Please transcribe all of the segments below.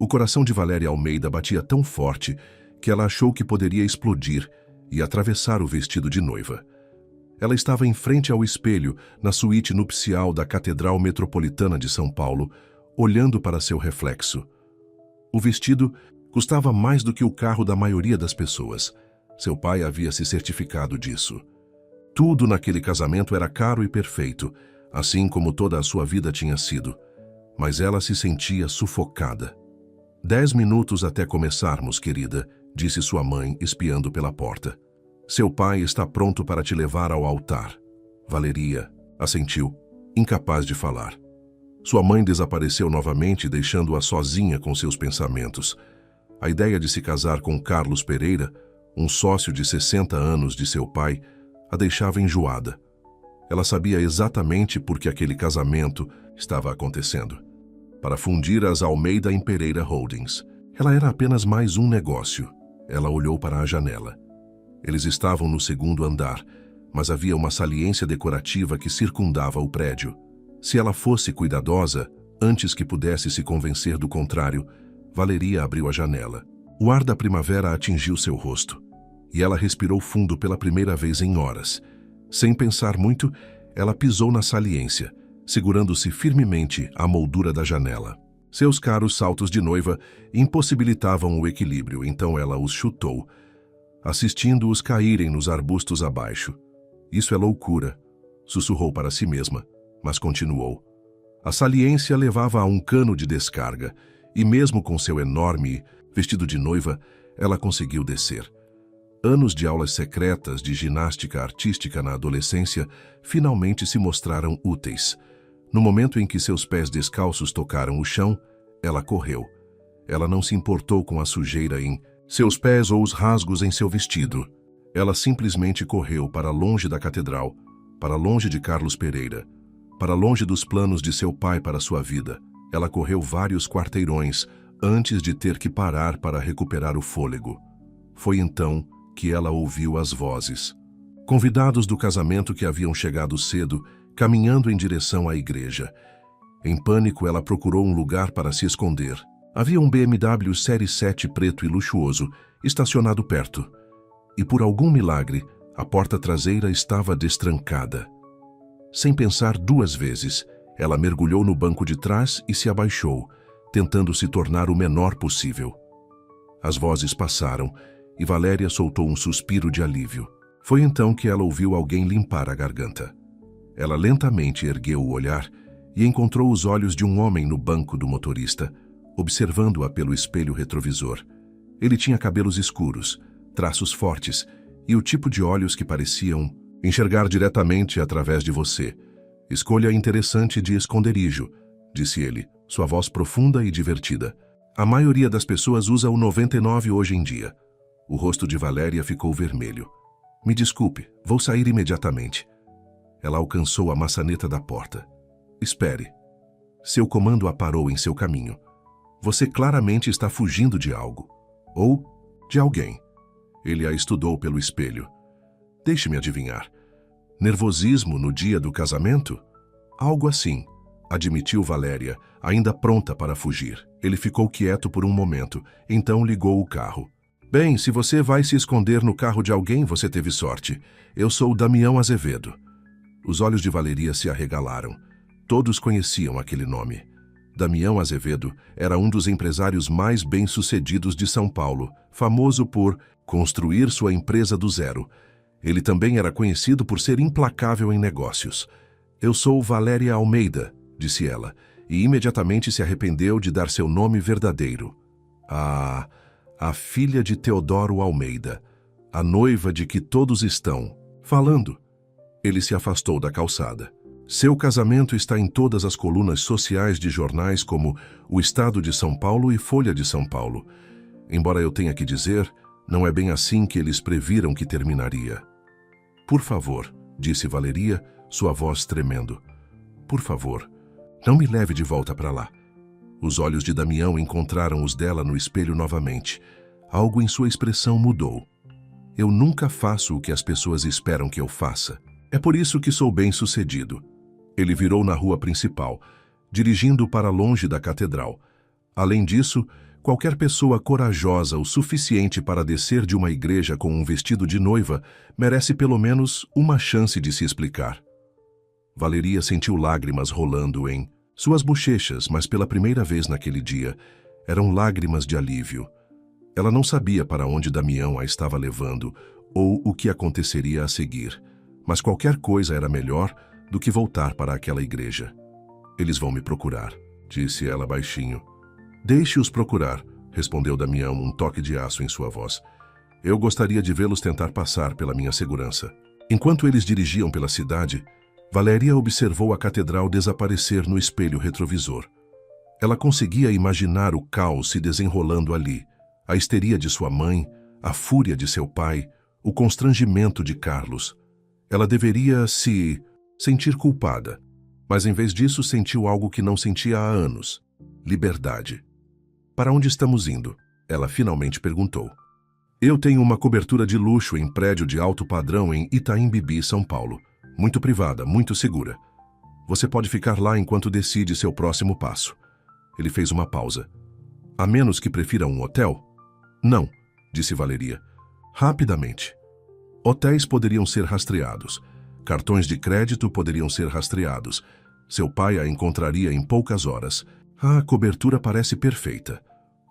O coração de Valéria Almeida batia tão forte que ela achou que poderia explodir e atravessar o vestido de noiva. Ela estava em frente ao espelho, na suíte nupcial da Catedral Metropolitana de São Paulo, olhando para seu reflexo. O vestido custava mais do que o carro da maioria das pessoas. Seu pai havia se certificado disso. Tudo naquele casamento era caro e perfeito, assim como toda a sua vida tinha sido. Mas ela se sentia sufocada. 10 minutos até começarmos, querida, disse sua mãe, espiando pela porta. Seu pai está pronto para te levar ao altar. Valeria assentiu, incapaz de falar. Sua mãe desapareceu novamente, deixando-a sozinha com seus pensamentos. A ideia de se casar com Carlos Pereira, um sócio de 60 anos de seu pai, a deixava enjoada. Ela sabia exatamente por que aquele casamento estava acontecendo. Para fundir as Almeida em Pereira Holdings. Ela era apenas mais um negócio. Ela olhou para a janela. Eles estavam no segundo andar, mas havia uma saliência decorativa que circundava o prédio. Se ela fosse cuidadosa, antes que pudesse se convencer do contrário, Valeria abriu a janela. O ar da primavera atingiu seu rosto, e ela respirou fundo pela primeira vez em horas. Sem pensar muito, ela pisou na saliência, segurando-se firmemente à moldura da janela. Seus caros saltos de noiva impossibilitavam o equilíbrio, então ela os chutou, assistindo-os caírem nos arbustos abaixo. Isso é loucura, sussurrou para si mesma, mas continuou. A saliência levava a um cano de descarga, e mesmo com seu enorme vestido de noiva, ela conseguiu descer. Anos de aulas secretas de ginástica artística na adolescência finalmente se mostraram úteis. No momento em que seus pés descalços tocaram o chão, ela correu. Ela não se importou com a sujeira em seus pés ou os rasgos em seu vestido. Ela simplesmente correu para longe da catedral, para longe de Carlos Pereira, para longe dos planos de seu pai para sua vida. Ela correu vários quarteirões antes de ter que parar para recuperar o fôlego. Foi então que ela ouviu as vozes. Convidados do casamento que haviam chegado cedo, caminhando em direção à igreja. Em pânico, ela procurou um lugar para se esconder. Havia um BMW Série 7 preto e luxuoso, estacionado perto. E por algum milagre, a porta traseira estava destrancada. Sem pensar duas vezes, ela mergulhou no banco de trás e se abaixou, tentando se tornar o menor possível. As vozes passaram, e Valéria soltou um suspiro de alívio. Foi então que ela ouviu alguém limpar a garganta. Ela lentamente ergueu o olhar e encontrou os olhos de um homem no banco do motorista, observando-a pelo espelho retrovisor. Ele tinha cabelos escuros, traços fortes e o tipo de olhos que pareciam enxergar diretamente através de você. Escolha interessante de esconderijo, disse ele, sua voz profunda e divertida. A maioria das pessoas usa o 99 hoje em dia. O rosto de Valéria ficou vermelho. Me desculpe, vou sair imediatamente. Ela alcançou a maçaneta da porta. Espere. Seu comando a parou em seu caminho. Você claramente está fugindo de algo. Ou de alguém. Ele a estudou pelo espelho. Deixe-me adivinhar. Nervosismo no dia do casamento? Algo assim, admitiu Valéria, ainda pronta para fugir. Ele ficou quieto por um momento, então ligou o carro. Bem, se você vai se esconder no carro de alguém, você teve sorte. Eu sou o Damião Azevedo. Os olhos de Valeria se arregalaram. Todos conheciam aquele nome. Damião Azevedo era um dos empresários mais bem-sucedidos de São Paulo, famoso por construir sua empresa do zero. Ele também era conhecido por ser implacável em negócios. Eu sou Valéria Almeida, disse ela, e imediatamente se arrependeu de dar seu nome verdadeiro. A filha de Teodoro Almeida, a noiva de que todos estão falando. Ele se afastou da calçada. Seu casamento está em todas as colunas sociais de jornais como O Estado de São Paulo e Folha de São Paulo. Embora eu tenha que dizer, não é bem assim que eles previram que terminaria. Por favor, disse Valeria, sua voz tremendo. Por favor, não me leve de volta para lá. Os olhos de Damião encontraram os dela no espelho novamente. Algo em sua expressão mudou. Eu nunca faço o que as pessoas esperam que eu faça. É por isso que sou bem-sucedido. Ele virou na rua principal, dirigindo para longe da catedral. Além disso, Qualquer pessoa corajosa o suficiente para descer de uma igreja com um vestido de noiva merece pelo menos uma chance de se explicar. Valeria sentiu lágrimas rolando em suas bochechas, mas pela primeira vez naquele dia, eram lágrimas de alívio. Ela não sabia para onde Damião a estava levando ou o que aconteceria a seguir, mas qualquer coisa era melhor do que voltar para aquela igreja. Eles vão me procurar, disse ela baixinho. Deixe-os procurar, respondeu Damião, um toque de aço em sua voz. Eu gostaria de vê-los tentar passar pela minha segurança. Enquanto eles dirigiam pela cidade, Valéria observou a catedral desaparecer no espelho retrovisor. Ela conseguia imaginar o caos se desenrolando ali, a histeria de sua mãe, a fúria de seu pai, o constrangimento de Carlos. Ela deveria se sentir culpada, mas em vez disso sentiu algo que não sentia há anos: liberdade. Para onde estamos indo? Ela finalmente perguntou. Eu tenho uma cobertura de luxo em prédio de alto padrão em Itaim Bibi, São Paulo. Muito privada, muito segura. Você pode ficar lá enquanto decide seu próximo passo. Ele fez uma pausa. A menos que prefira um hotel? Não, disse Valeria. Rapidamente. Hotéis poderiam ser rastreados. Cartões de crédito poderiam ser rastreados. Seu pai a encontraria em poucas horas. A cobertura parece perfeita.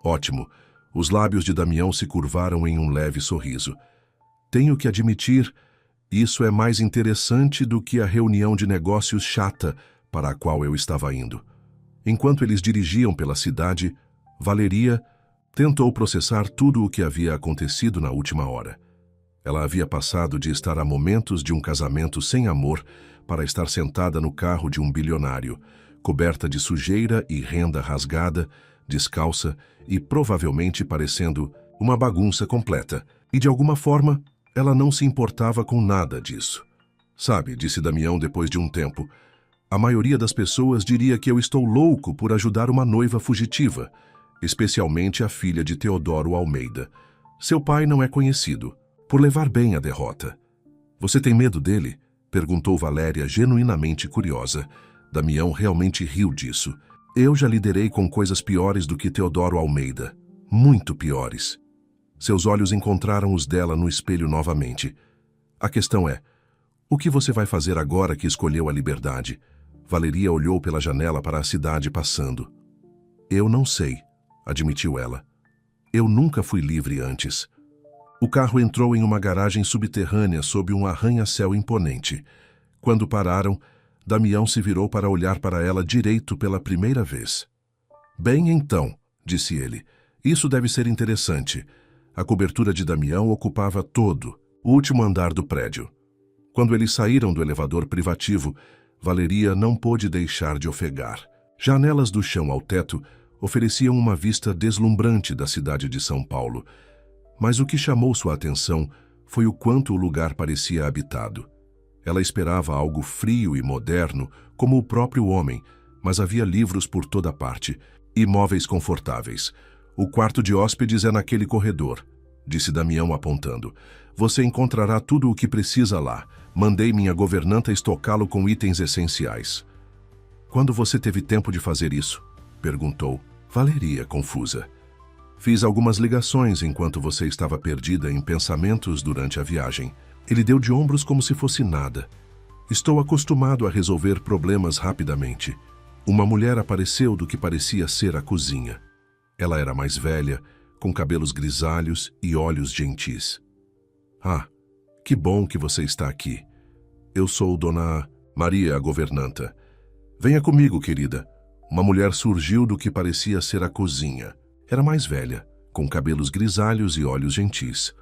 Ótimo. Os lábios de Damião se curvaram em um leve sorriso. Tenho que admitir, isso é mais interessante do que a reunião de negócios chata para a qual eu estava indo. Enquanto eles dirigiam pela cidade, Valeria tentou processar tudo o que havia acontecido na última hora. Ela havia passado de estar a momentos de um casamento sem amor para estar sentada no carro de um bilionário, coberta de sujeira e renda rasgada, descalça e provavelmente parecendo uma bagunça completa. E de alguma forma, ela não se importava com nada disso. Sabe, disse Damião depois de um tempo, a maioria das pessoas diria que eu estou louco por ajudar uma noiva fugitiva, especialmente a filha de Teodoro Almeida. Seu pai não é conhecido por levar bem a derrota. Você tem medo dele? Perguntou Valéria, genuinamente curiosa. Damião realmente riu disso. Eu já liderei com coisas piores do que Teodoro Almeida. Muito piores. Seus olhos encontraram os dela no espelho novamente. A questão é, o que você vai fazer agora que escolheu a liberdade? Valeria olhou pela janela para a cidade passando. Eu não sei, admitiu ela. Eu nunca fui livre antes. O carro entrou em uma garagem subterrânea sob um arranha-céu imponente. Quando pararam, Damião se virou para olhar para ela direito pela primeira vez. Bem então, disse ele, isso deve ser interessante. A cobertura de Damião ocupava todo o último andar do prédio. Quando eles saíram do elevador privativo, Valeria não pôde deixar de ofegar. Janelas do chão ao teto ofereciam uma vista deslumbrante da cidade de São Paulo. Mas o que chamou sua atenção foi o quanto o lugar parecia habitado. Ela esperava algo frio e moderno, como o próprio homem, mas havia livros por toda parte e móveis confortáveis. O quarto de hóspedes é naquele corredor, disse Damião apontando. Você encontrará tudo o que precisa lá. Mandei minha governanta estocá-lo com itens essenciais. Quando você teve tempo de fazer isso? Perguntou Valeria, confusa. Fiz algumas ligações enquanto você estava perdida em pensamentos durante a viagem. Ele deu de ombros como se fosse nada. Estou acostumado a resolver problemas rapidamente. Uma mulher apareceu do que parecia ser a cozinha. Ela era mais velha, com cabelos grisalhos e olhos gentis. Ah, que bom que você está aqui. Eu sou Dona Maria, a governanta. Venha comigo, querida. Uma mulher surgiu do que parecia ser a cozinha. Era mais velha, com cabelos grisalhos e olhos gentis.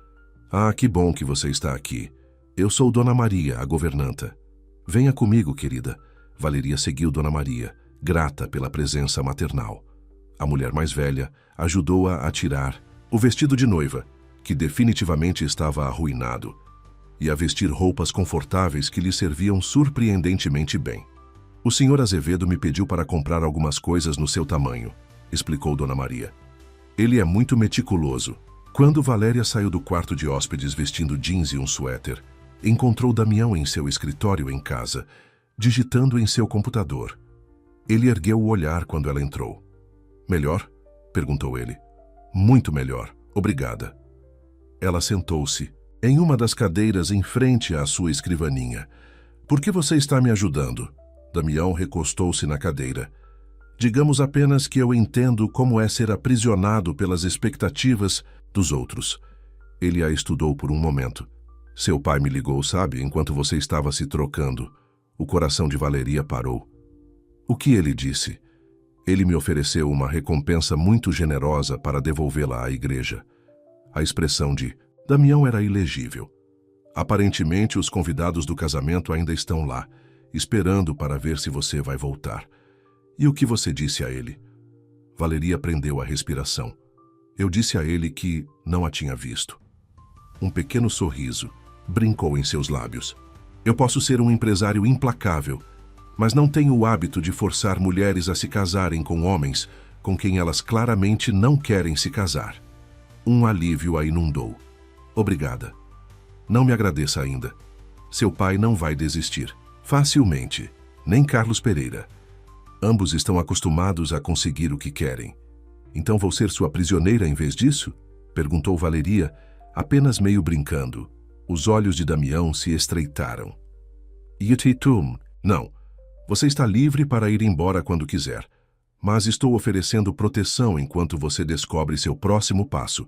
Ah, que bom que você está aqui. Eu sou Dona Maria, a governanta. Venha comigo, querida. Valeria seguiu Dona Maria, grata pela presença maternal. A mulher mais velha ajudou-a a tirar o vestido de noiva, que definitivamente estava arruinado, e a vestir roupas confortáveis que lhe serviam surpreendentemente bem. O senhor Azevedo me pediu para comprar algumas coisas no seu tamanho, explicou Dona Maria. Ele é muito meticuloso. Quando Valéria saiu do quarto de hóspedes vestindo jeans e um suéter, encontrou Damião em seu escritório em casa, digitando em seu computador. Ele ergueu o olhar quando ela entrou. Melhor? Perguntou ele. Muito melhor, obrigada. Ela sentou-se em uma das cadeiras em frente à sua escrivaninha. Por que você está me ajudando? Damião recostou-se na cadeira. Digamos apenas que eu entendo como é ser aprisionado pelas expectativas dos outros. Ele a estudou por um momento. Seu pai me ligou, sabe, enquanto você estava se trocando. O coração de Valeria parou. O que ele disse? Ele me ofereceu uma recompensa muito generosa para devolvê-la à igreja. A expressão de Damião era ilegível. Aparentemente, os convidados do casamento ainda estão lá, esperando para ver se você vai voltar. E o que você disse a ele? Valeria prendeu a respiração. Eu disse a ele que não a tinha visto. Um pequeno sorriso brincou em seus lábios. Eu posso ser um empresário implacável, mas não tenho o hábito de forçar mulheres a se casarem com homens com quem elas claramente não querem se casar. Um alívio a inundou. Obrigada. Não me agradeça ainda. Seu pai não vai desistir. Facilmente. Nem Carlos Pereira. Ambos estão acostumados a conseguir o que querem. Então vou ser sua prisioneira em vez disso? Perguntou Valeria, apenas meio brincando. Os olhos de Damião se estreitaram. Yetitum. Não. Você está livre para ir embora quando quiser. Mas estou oferecendo proteção enquanto você descobre seu próximo passo.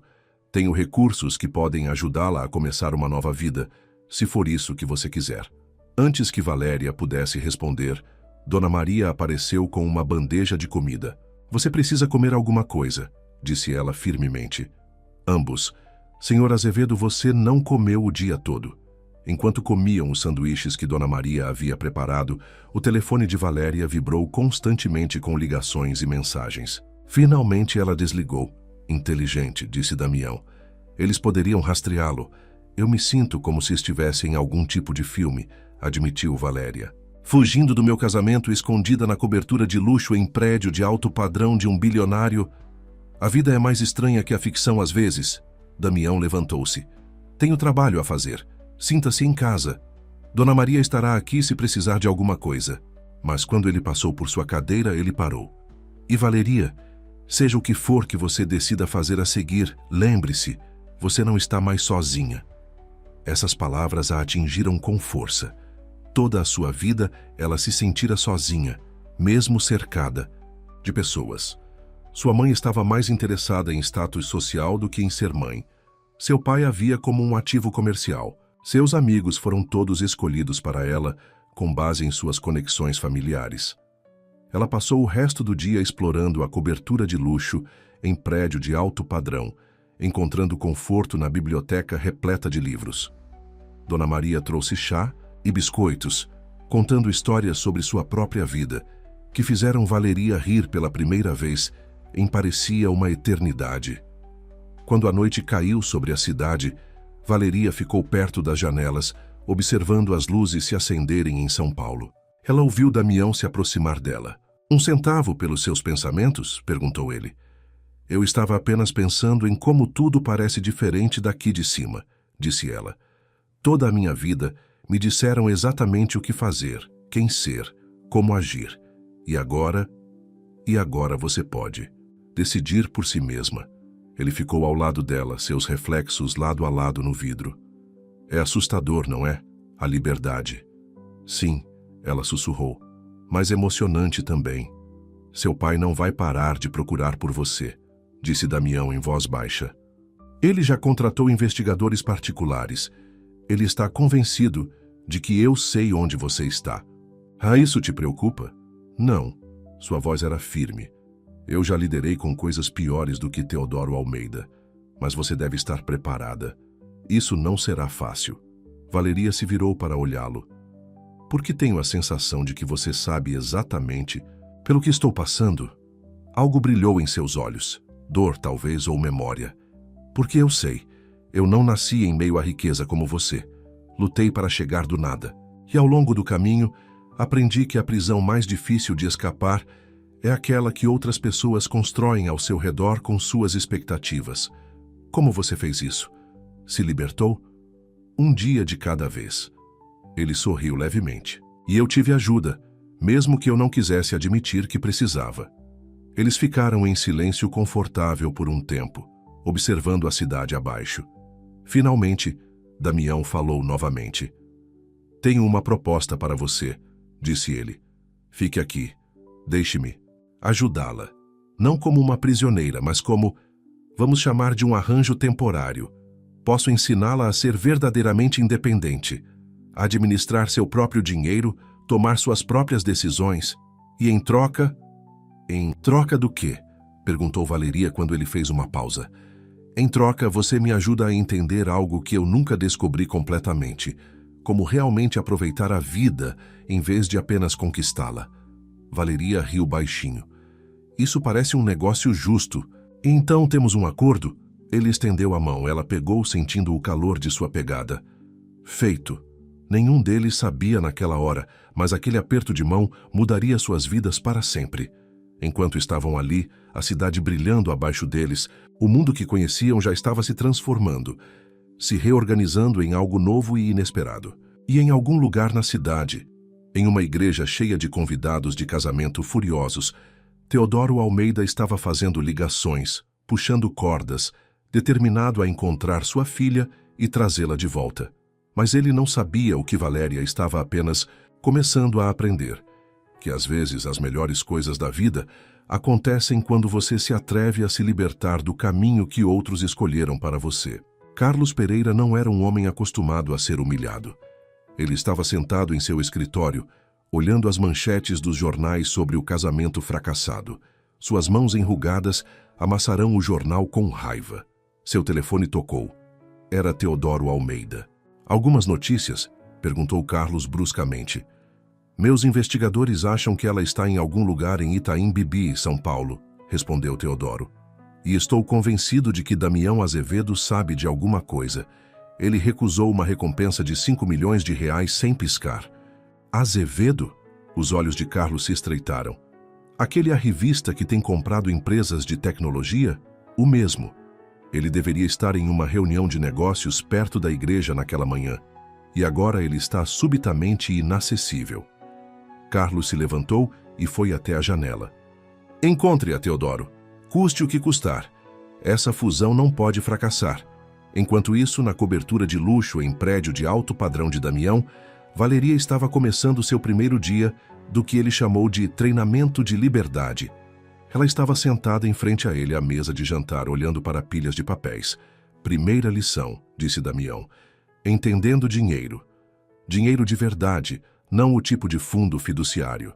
Tenho recursos que podem ajudá-la a começar uma nova vida, se for isso que você quiser. Antes que Valéria pudesse responder, Dona Maria apareceu com uma bandeja de comida. Você precisa comer alguma coisa, disse ela firmemente. Ambos. Senhor Azevedo, você não comeu o dia todo. Enquanto comiam os sanduíches que Dona Maria havia preparado, o telefone de Valéria vibrou constantemente com ligações e mensagens. Finalmente ela desligou. Inteligente, disse Damião. Eles poderiam rastreá-lo. Eu me sinto como se estivesse em algum tipo de filme, admitiu Valéria. Fugindo do meu casamento, escondida na cobertura de luxo em prédio de alto padrão de um bilionário. A vida é mais estranha que a ficção às vezes. Damião levantou-se. Tenho trabalho a fazer. Sinta-se em casa. Dona Maria estará aqui se precisar de alguma coisa. Mas quando ele passou por sua cadeira, ele parou. E Valeria, seja o que for que você decida fazer a seguir, lembre-se, você não está mais sozinha. Essas palavras a atingiram com força. Toda a sua vida ela se sentira sozinha, mesmo cercada de pessoas. Sua mãe estava mais interessada em status social do que em ser mãe. Seu pai a via como um ativo comercial. Seus amigos foram todos escolhidos para ela, com base em suas conexões familiares. Ela passou o resto do dia explorando a cobertura de luxo em prédio de alto padrão, encontrando conforto na biblioteca repleta de livros. Dona Maria trouxe chá e biscoitos, contando histórias sobre sua própria vida, que fizeram Valeria rir pela primeira vez em parecia uma eternidade. Quando a noite caiu sobre a cidade, Valeria ficou perto das janelas, observando as luzes se acenderem em São Paulo. Ela ouviu Damião se aproximar dela. Um centavo pelos seus pensamentos? Perguntou ele. Eu estava apenas pensando em como tudo parece diferente daqui de cima, disse ela. Toda a minha vida me disseram exatamente o que fazer, quem ser, como agir. E agora você pode decidir por si mesma. Ele ficou ao lado dela, seus reflexos lado a lado no vidro. É assustador, não é? A liberdade. Sim, ela sussurrou, mas emocionante também. Seu pai não vai parar de procurar por você, disse Damião em voz baixa. Ele já contratou investigadores particulares. Ele está convencido de que eu sei onde você está. Ah, isso te preocupa? Não. Sua voz era firme. Eu já liderei com coisas piores do que Teodoro Almeida, mas você deve estar preparada. Isso não será fácil. Valeria se virou para olhá-lo. Por que tenho a sensação de que você sabe exatamente pelo que estou passando? Algo brilhou em seus olhos. Dor, talvez, ou memória. Porque eu sei. Eu não nasci em meio à riqueza como você. Lutei para chegar do nada. E ao longo do caminho, aprendi que a prisão mais difícil de escapar é aquela que outras pessoas constroem ao seu redor com suas expectativas. Como você fez isso? Se libertou? Um dia de cada vez. Ele sorriu levemente. E eu tive ajuda, mesmo que eu não quisesse admitir que precisava. Eles ficaram em silêncio confortável por um tempo. observando a cidade abaixo. Finalmente, Damião falou novamente. Tenho uma proposta para você, disse ele. Fique aqui. Deixe-me ajudá-la. Não como uma prisioneira, mas como, vamos chamar de um arranjo temporário. Posso ensiná-la a ser verdadeiramente independente, a administrar seu próprio dinheiro, tomar suas próprias decisões. E em troca... Em troca do quê? Perguntou Valeria quando ele fez uma pausa. Em troca, você me ajuda a entender algo que eu nunca descobri completamente. Como realmente aproveitar a vida em vez de apenas conquistá-la. Valeria riu baixinho. Isso parece um negócio justo. Então temos um acordo? Ele estendeu a mão. Ela pegou, sentindo o calor de sua pegada. Feito. Nenhum deles sabia naquela hora, mas aquele aperto de mão mudaria suas vidas para sempre. Enquanto estavam ali, a cidade brilhando abaixo deles, o mundo que conheciam já estava se transformando, se reorganizando em algo novo e inesperado. E em algum lugar na cidade, em uma igreja cheia de convidados de casamento furiosos, Teodoro Almeida estava fazendo ligações, puxando cordas, determinado a encontrar sua filha e trazê-la de volta. Mas ele não sabia o que Valéria estava apenas começando a aprender, que às vezes as melhores coisas da vida acontecem quando você se atreve a se libertar do caminho que outros escolheram para você. Carlos Pereira não era um homem acostumado a ser humilhado. Ele estava sentado em seu escritório, olhando as manchetes dos jornais sobre o casamento fracassado. Suas mãos enrugadas amassaram o jornal com raiva. Seu telefone tocou. Era Teodoro Almeida. Algumas notícias? Perguntou Carlos bruscamente. Meus investigadores acham que ela está em algum lugar em Itaim Bibi, São Paulo, respondeu Teodoro. E estou convencido de que Damião Azevedo sabe de alguma coisa. Ele recusou uma recompensa de 5 milhões de reais sem piscar. Azevedo? Os olhos de Carlos se estreitaram. Aquele arrivista que tem comprado empresas de tecnologia? O mesmo. Ele deveria estar em uma reunião de negócios perto da igreja naquela manhã. E agora ele está subitamente inacessível. Carlos se levantou e foi até a janela. Encontre-a, Teodoro. Custe o que custar. Essa fusão não pode fracassar. Enquanto isso, na cobertura de luxo em prédio de alto padrão de Damião, Valeria estava começando seu primeiro dia do que ele chamou de treinamento de liberdade. Ela estava sentada em frente a ele à mesa de jantar, olhando para pilhas de papéis. Primeira lição, disse Damião. Entendendo dinheiro. Dinheiro de verdade, não o tipo de fundo fiduciário.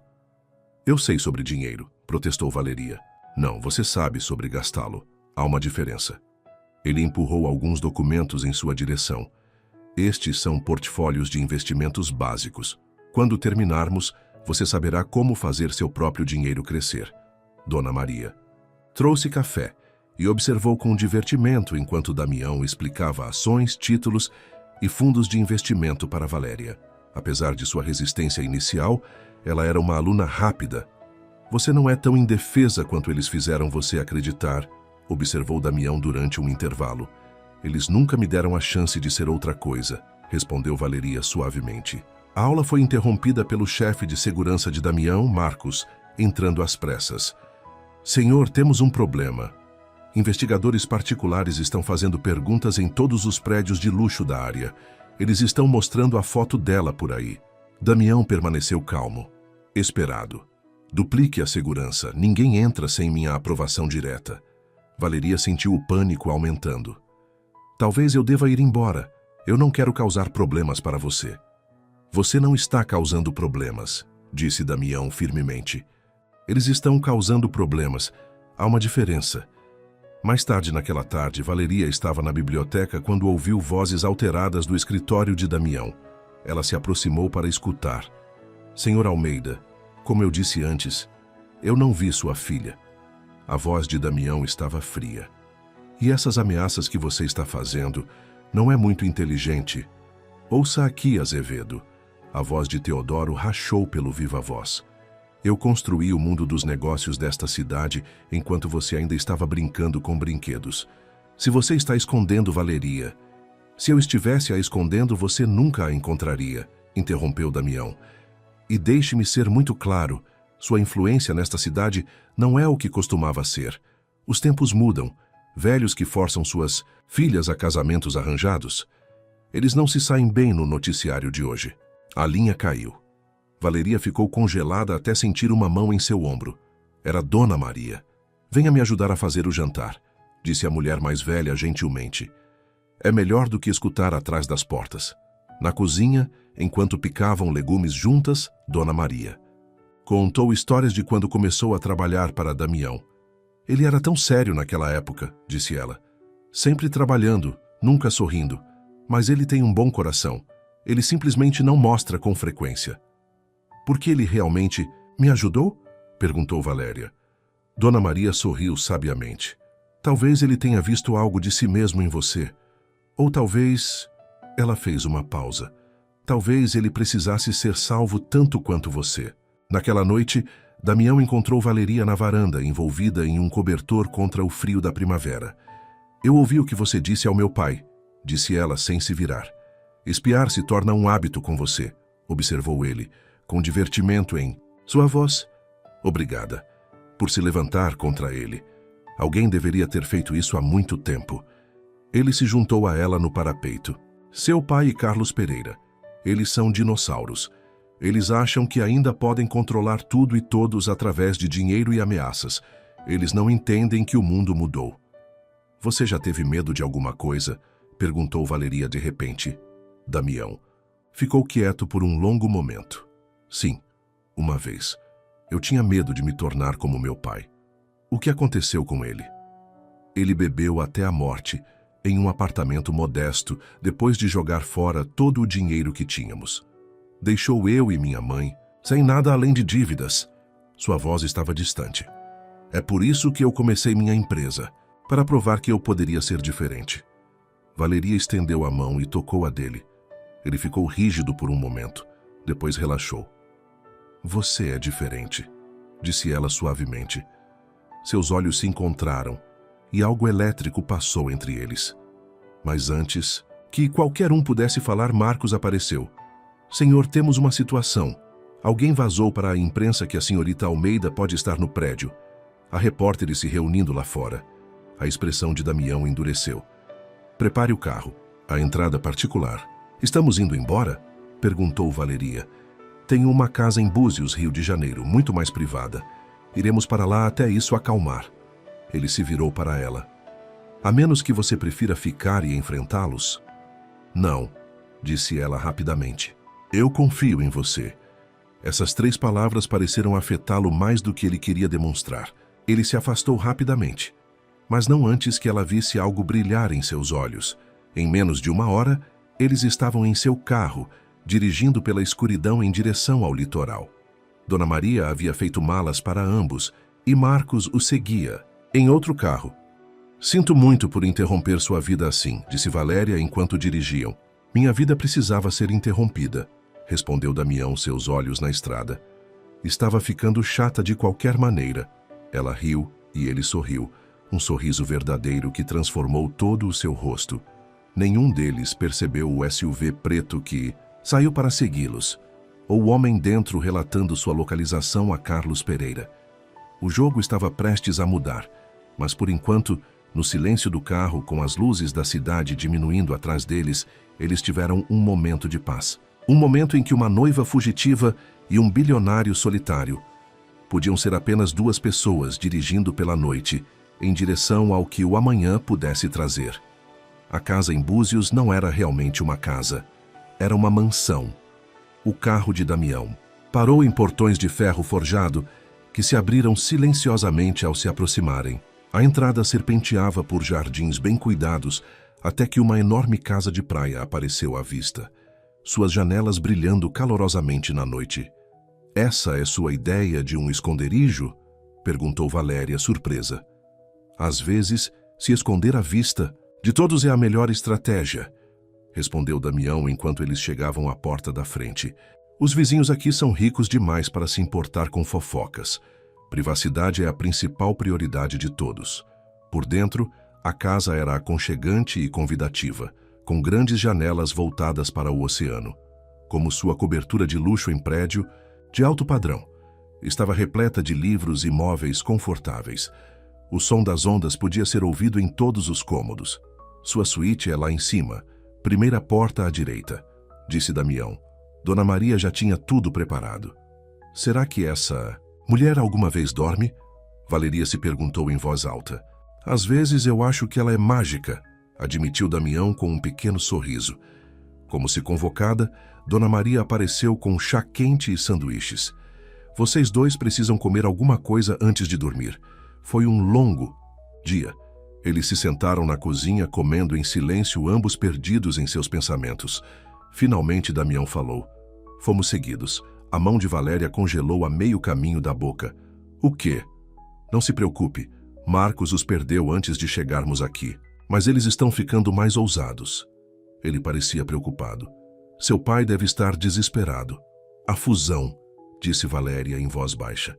Eu sei sobre dinheiro, protestou Valeria. Não, você sabe sobre gastá-lo. Há uma diferença. Ele empurrou alguns documentos em sua direção. Estes são portfólios de investimentos básicos. Quando terminarmos, você saberá como fazer seu próprio dinheiro crescer. Dona Maria. Trouxe café e observou com divertimento enquanto Damião explicava ações, títulos e fundos de investimento para Valéria. Apesar de sua resistência inicial, ela era uma aluna rápida. Você não é tão indefesa quanto eles fizeram você acreditar, observou Damião durante um intervalo. Eles nunca me deram a chance de ser outra coisa, respondeu Valeria suavemente. A aula foi interrompida pelo chefe de segurança de Damião, Marcos, entrando às pressas. Senhor, temos um problema. Investigadores particulares estão fazendo perguntas em todos os prédios de luxo da área. Eles estão mostrando a foto dela por aí. Damião permaneceu calmo, esperado. Duplique a segurança. Ninguém entra sem minha aprovação direta. Valeria sentiu o pânico aumentando. Talvez eu deva ir embora. Eu não quero causar problemas para você. Você não está causando problemas, disse Damião firmemente. Eles estão causando problemas. Há uma diferença. Mais tarde naquela tarde, Valeria estava na biblioteca quando ouviu vozes alteradas do escritório de Damião. Ela se aproximou para escutar. Senhor Almeida, como eu disse antes, eu não vi sua filha. A voz de Damião estava fria. E essas ameaças que você está fazendo não é muito inteligente. Ouça aqui, Azevedo. A voz de Teodoro rachou pelo viva voz. Eu construí o mundo dos negócios desta cidade enquanto você ainda estava brincando com brinquedos. Se você está escondendo Valeria... Se eu estivesse a escondendo, você nunca a encontraria, interrompeu Damião. E deixe-me ser muito claro, sua influência nesta cidade não é o que costumava ser. Os tempos mudam. velhos que forçam suas filhas a casamentos arranjados. Eles não se saem bem no noticiário de hoje. A linha caiu. Valeria ficou congelada até sentir uma mão em seu ombro. Era Dona Maria. Venha me ajudar a fazer o jantar, disse a mulher mais velha gentilmente. É melhor do que escutar atrás das portas. Na cozinha, enquanto picavam legumes juntas, Dona Maria contou histórias de quando começou a trabalhar para Damião. Ele era tão sério naquela época, disse ela. Sempre trabalhando, nunca sorrindo. Mas ele tem um bom coração. Ele simplesmente não mostra com frequência. Por que ele realmente me ajudou? Perguntou Valéria. Dona Maria sorriu sabiamente. Talvez ele tenha visto algo de si mesmo em você. Ou talvez... Ela fez uma pausa. Talvez ele precisasse ser salvo tanto quanto você. Naquela noite, Damião encontrou Valeria na varanda, envolvida em um cobertor contra o frio da primavera. Eu ouvi o que você disse ao meu pai, disse ela sem se virar. Espiar se torna um hábito com você, observou ele, com divertimento em sua voz. Obrigada. Por se levantar contra ele. Alguém deveria ter feito isso há muito tempo. Ele se juntou a ela no parapeito. Seu pai e Carlos Pereira. Eles são dinossauros. Eles acham que ainda podem controlar tudo e todos através de dinheiro e ameaças. Eles não entendem que o mundo mudou. Você já teve medo de alguma coisa? Perguntou Valeria de repente. Damião ficou quieto por um longo momento. Sim, uma vez. Eu tinha medo de me tornar como meu pai. O que aconteceu com ele? Ele bebeu até a morte, em um apartamento modesto, depois de jogar fora todo o dinheiro que tínhamos. Deixou eu e minha mãe, sem nada além de dívidas. Sua voz estava distante. É por isso que eu comecei minha empresa, para provar que eu poderia ser diferente. Valeria estendeu a mão e tocou a dele. Ele ficou rígido por um momento, depois relaxou. Você é diferente, disse ela suavemente. Seus olhos se encontraram e algo elétrico passou entre eles. Mas antes que qualquer um pudesse falar, Marcos apareceu. Senhor, temos uma situação. Alguém vazou para a imprensa que a senhorita Almeida pode estar no prédio. Há repórteres se reunindo lá fora. A expressão de Damião endureceu. Prepare o carro. A entrada particular. Estamos indo embora? Perguntou Valeria. Tenho uma casa em Búzios, Rio de Janeiro, muito mais privada. Iremos para lá até isso acalmar. Ele se virou para ela. A menos que você prefira ficar e enfrentá-los? Não, disse ela rapidamente. Eu confio em você. Essas 3 palavras pareceram afetá-lo mais do que ele queria demonstrar. Ele se afastou rapidamente, mas não antes que ela visse algo brilhar em seus olhos. Em menos de 1 hora, eles estavam em seu carro, dirigindo pela escuridão em direção ao litoral. Dona Maria havia feito malas para ambos e Marcos o seguia, em outro carro. Sinto muito por interromper sua vida assim, disse Valéria enquanto dirigiam. Minha vida precisava ser interrompida, respondeu Damião, seus olhos na estrada. Estava ficando chata de qualquer maneira. Ela riu e ele sorriu, um sorriso verdadeiro que transformou todo o seu rosto. Nenhum deles percebeu o SUV preto que saiu para segui-los, ou o homem dentro relatando sua localização a Carlos Pereira. O jogo estava prestes a mudar, mas por enquanto, no silêncio do carro, com as luzes da cidade diminuindo atrás deles, eles tiveram um momento de paz. Um momento em que uma noiva fugitiva e um bilionário solitário podiam ser apenas 2 pessoas dirigindo pela noite, em direção ao que o amanhã pudesse trazer. A casa em Búzios não era realmente uma casa. Era uma mansão. O carro de Damião parou em portões de ferro forjado que se abriram silenciosamente ao se aproximarem. A entrada serpenteava por jardins bem cuidados até que uma enorme casa de praia apareceu à vista, suas janelas brilhando calorosamente na noite. Essa é sua ideia de um esconderijo? Perguntou Valéria, surpresa. Às vezes, se esconder à vista de todos é a melhor estratégia, respondeu Damião enquanto eles chegavam à porta da frente. Os vizinhos aqui são ricos demais para se importar com fofocas. Privacidade é a principal prioridade de todos. Por dentro, a casa era aconchegante e convidativa, com grandes janelas voltadas para o oceano. Como sua cobertura de luxo em prédio, de alto padrão, estava repleta de livros e móveis confortáveis. O som das ondas podia ser ouvido em todos os cômodos. Sua suíte é lá em cima, primeira porta à direita, disse Damião. Dona Maria já tinha tudo preparado. Será que essa mulher alguma vez dorme? Valeria se perguntou em voz alta. Às vezes eu acho que ela é mágica, admitiu Damião com um pequeno sorriso. Como se convocada, Dona Maria apareceu com chá quente e sanduíches. Vocês dois precisam comer alguma coisa antes de dormir. Foi um longo dia. Eles se sentaram na cozinha comendo em silêncio, ambos perdidos em seus pensamentos. Finalmente Damião falou. Fomos seguidos. A mão de Valéria congelou a meio caminho da boca. O quê? Não se preocupe. Marcos os perdeu antes de chegarmos aqui. Mas eles estão ficando mais ousados. Ele parecia preocupado. Seu pai deve estar desesperado. A fusão, disse Valéria em voz baixa.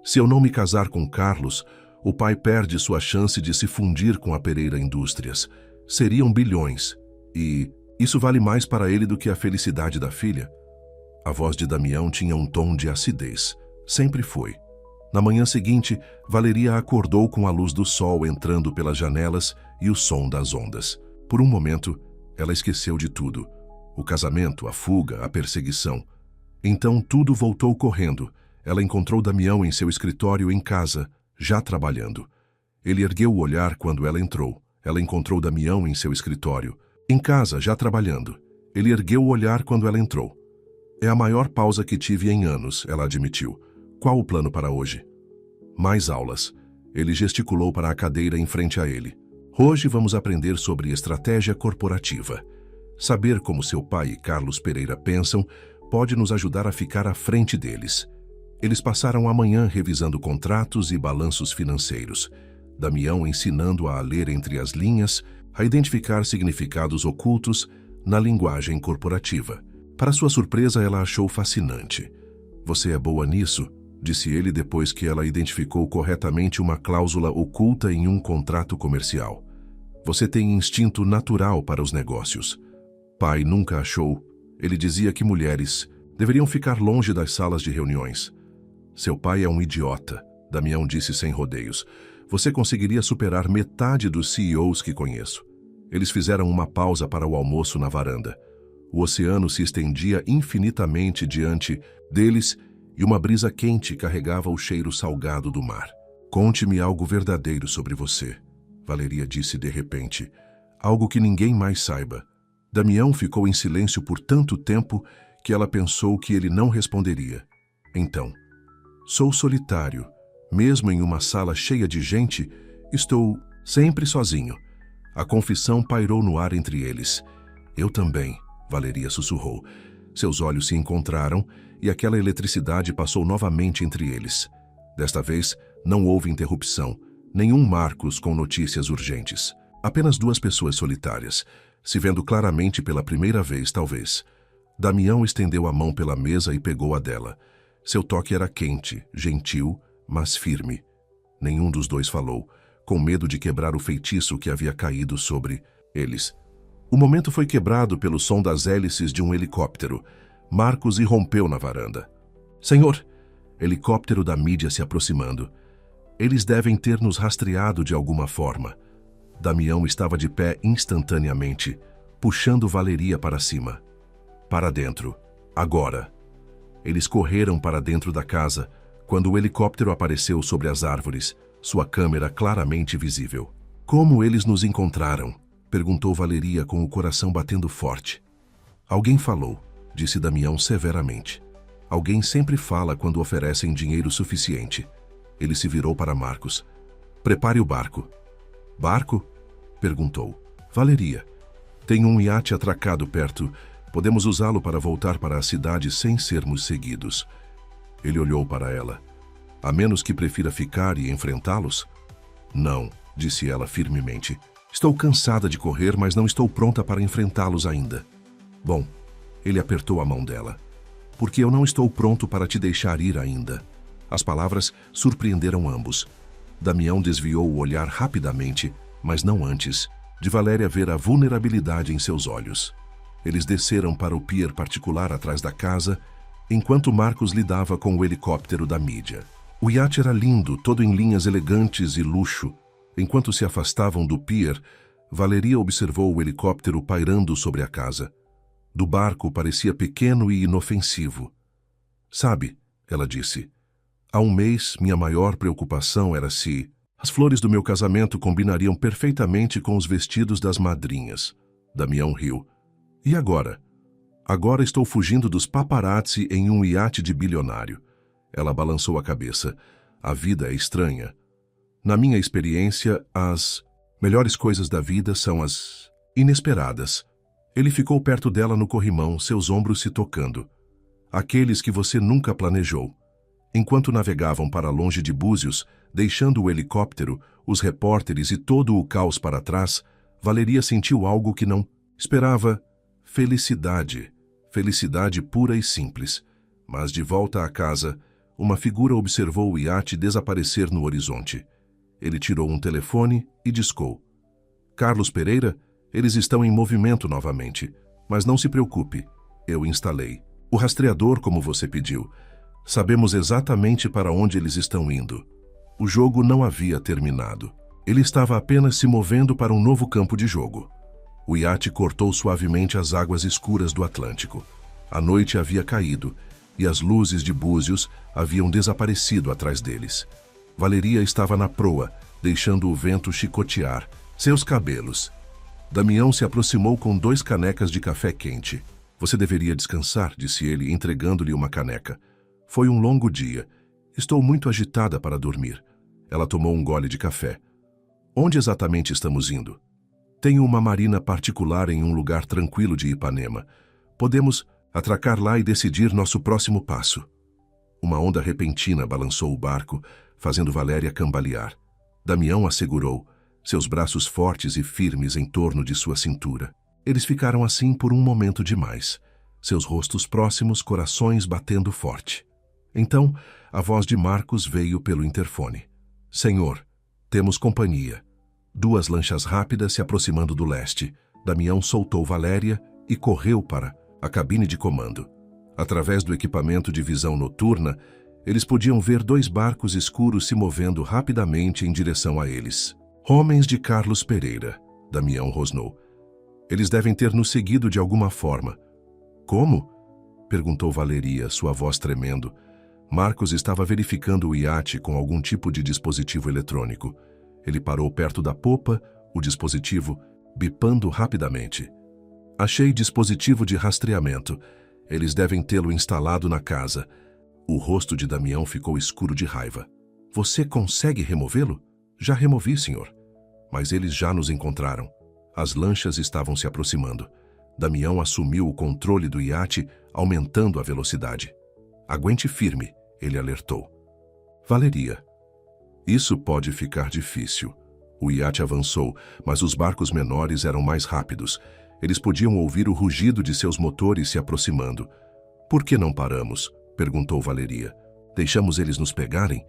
Se eu não me casar com Carlos, o pai perde sua chance de se fundir com a Pereira Indústrias. Seriam bilhões. E isso vale mais para ele do que a felicidade da filha. A voz de Damião tinha um tom de acidez. Sempre foi. Na manhã seguinte, Valeria acordou com a luz do sol entrando pelas janelas e o som das ondas. Por um momento, ela esqueceu de tudo. O casamento, a fuga, a perseguição. Então tudo voltou correndo. Ela encontrou Damião em seu escritório em casa, já trabalhando. Ele ergueu o olhar quando ela entrou. Ela encontrou Damião em seu escritório, em casa, já trabalhando. Ele ergueu o olhar quando ela entrou. É a maior pausa que tive em anos, ela admitiu. Qual o plano para hoje? Mais aulas. Ele gesticulou para a cadeira em frente a ele. Hoje vamos aprender sobre estratégia corporativa. Saber como seu pai e Carlos Pereira pensam pode nos ajudar a ficar à frente deles. Eles passaram a manhã revisando contratos e balanços financeiros. Damião ensinando-a a ler entre as linhas, a identificar significados ocultos na linguagem corporativa. Para sua surpresa, ela achou fascinante. Você é boa nisso? Disse ele depois que ela identificou corretamente uma cláusula oculta em um contrato comercial. Você tem instinto natural para os negócios. Pai nunca achou. Ele dizia que mulheres deveriam ficar longe das salas de reuniões. Seu pai é um idiota, Damião disse sem rodeios. Você conseguiria superar metade dos CEOs que conheço. Eles fizeram uma pausa para o almoço na varanda. O oceano se estendia infinitamente diante deles e uma brisa quente carregava o cheiro salgado do mar. Conte-me algo verdadeiro sobre você, Valeria disse de repente. Algo que ninguém mais saiba. Damião ficou em silêncio por tanto tempo que ela pensou que ele não responderia. Então, sou solitário. Mesmo em uma sala cheia de gente, estou sempre sozinho. A confissão pairou no ar entre eles. Eu também, Valeria sussurrou. Seus olhos se encontraram e aquela eletricidade passou novamente entre eles. Desta vez, não houve interrupção, nenhum Marcos com notícias urgentes. Apenas duas pessoas solitárias, se vendo claramente pela primeira vez, talvez. Damião estendeu a mão pela mesa e pegou a dela. Seu toque era quente, gentil, mas firme. Nenhum dos dois falou, com medo de quebrar o feitiço que havia caído sobre eles. O momento foi quebrado pelo som das hélices de um helicóptero. Marcos irrompeu na varanda. Senhor! Helicóptero da mídia se aproximando. Eles devem ter nos rastreado de alguma forma. Damião estava de pé instantaneamente, puxando Valeria para cima. Para dentro. Agora. Eles correram para dentro da casa, quando o helicóptero apareceu sobre as árvores, sua câmera claramente visível. Como eles nos encontraram? Perguntou Valeria com o coração batendo forte. Alguém falou, disse Damião severamente. Alguém sempre fala quando oferecem dinheiro suficiente. Ele se virou para Marcos. Prepare o barco. Barco? Perguntou. Valeria. Tem um iate atracado perto. Podemos usá-lo para voltar para a cidade sem sermos seguidos. Ele olhou para ela. A menos que prefira ficar e enfrentá-los? Não, disse ela firmemente. Estou cansada de correr, mas não estou pronta para enfrentá-los ainda. Bom, ele apertou a mão dela. Porque eu não estou pronto para te deixar ir ainda. As palavras surpreenderam ambos. Damião desviou o olhar rapidamente, mas não antes, de Valéria ver a vulnerabilidade em seus olhos. Eles desceram para o pier particular atrás da casa, enquanto Marcos lidava com o helicóptero da mídia. O iate era lindo, todo em linhas elegantes e luxo. Enquanto se afastavam do pier, Valeria observou o helicóptero pairando sobre a casa. Do barco parecia pequeno e inofensivo. Sabe, ela disse, há um mês minha maior preocupação era se as flores do meu casamento combinariam perfeitamente com os vestidos das madrinhas. Damião riu. E agora? Agora estou fugindo dos paparazzi em um iate de bilionário. Ela balançou a cabeça. A vida é estranha. Na minha experiência, as melhores coisas da vida são as inesperadas. Ele ficou perto dela no corrimão, seus ombros se tocando. Aqueles que você nunca planejou. Enquanto navegavam para longe de Búzios, deixando o helicóptero, os repórteres e todo o caos para trás, Valeria sentiu algo que não esperava. Felicidade. Felicidade pura e simples. Mas de volta à casa, uma figura observou o iate desaparecer no horizonte. Ele tirou um telefone e discou. Carlos Pereira, eles estão em movimento novamente. Mas não se preocupe, eu instalei. O rastreador, como você pediu. Sabemos exatamente para onde eles estão indo. O jogo não havia terminado. Ele estava apenas se movendo para um novo campo de jogo. O iate cortou suavemente as águas escuras do Atlântico. A noite havia caído e as luzes de Búzios haviam desaparecido atrás deles. Valeria estava na proa, deixando o vento chicotear seus cabelos. Damião se aproximou com 2 canecas de café quente. Você deveria descansar, disse ele, entregando-lhe uma caneca. Foi um longo dia. Estou muito agitada para dormir. Ela tomou um gole de café. Onde exatamente estamos indo? Tenho uma marina particular em um lugar tranquilo de Ipanema. Podemos atracar lá e decidir nosso próximo passo. Uma onda repentina balançou o barco, fazendo Valéria cambalear. Damião a segurou, seus braços fortes e firmes em torno de sua cintura. Eles ficaram assim por um momento demais, seus rostos próximos, corações batendo forte. Então, a voz de Marcos veio pelo interfone. Senhor, temos companhia. 2 lanchas rápidas se aproximando do leste. Damião soltou Valéria e correu para a cabine de comando. Através do equipamento de visão noturna, eles podiam ver 2 barcos escuros se movendo rapidamente em direção a eles. Homens de Carlos Pereira, Damião rosnou. Eles devem ter nos seguido de alguma forma. Como? Perguntou Valeria, sua voz tremendo. Marcos estava verificando o iate com algum tipo de dispositivo eletrônico. Ele parou perto da popa, o dispositivo bipando rapidamente. Achei dispositivo de rastreamento. Eles devem tê-lo instalado na casa. O rosto de Damião ficou escuro de raiva. Você consegue removê-lo? Já removi, senhor. Mas eles já nos encontraram. As lanchas estavam se aproximando. Damião assumiu o controle do iate, aumentando a velocidade. Aguente firme, ele alertou. Valeria. Isso pode ficar difícil. O iate avançou, mas os barcos menores eram mais rápidos. Eles podiam ouvir o rugido de seus motores se aproximando. Por que não paramos? Perguntou Valeria. Deixamos eles nos pegarem?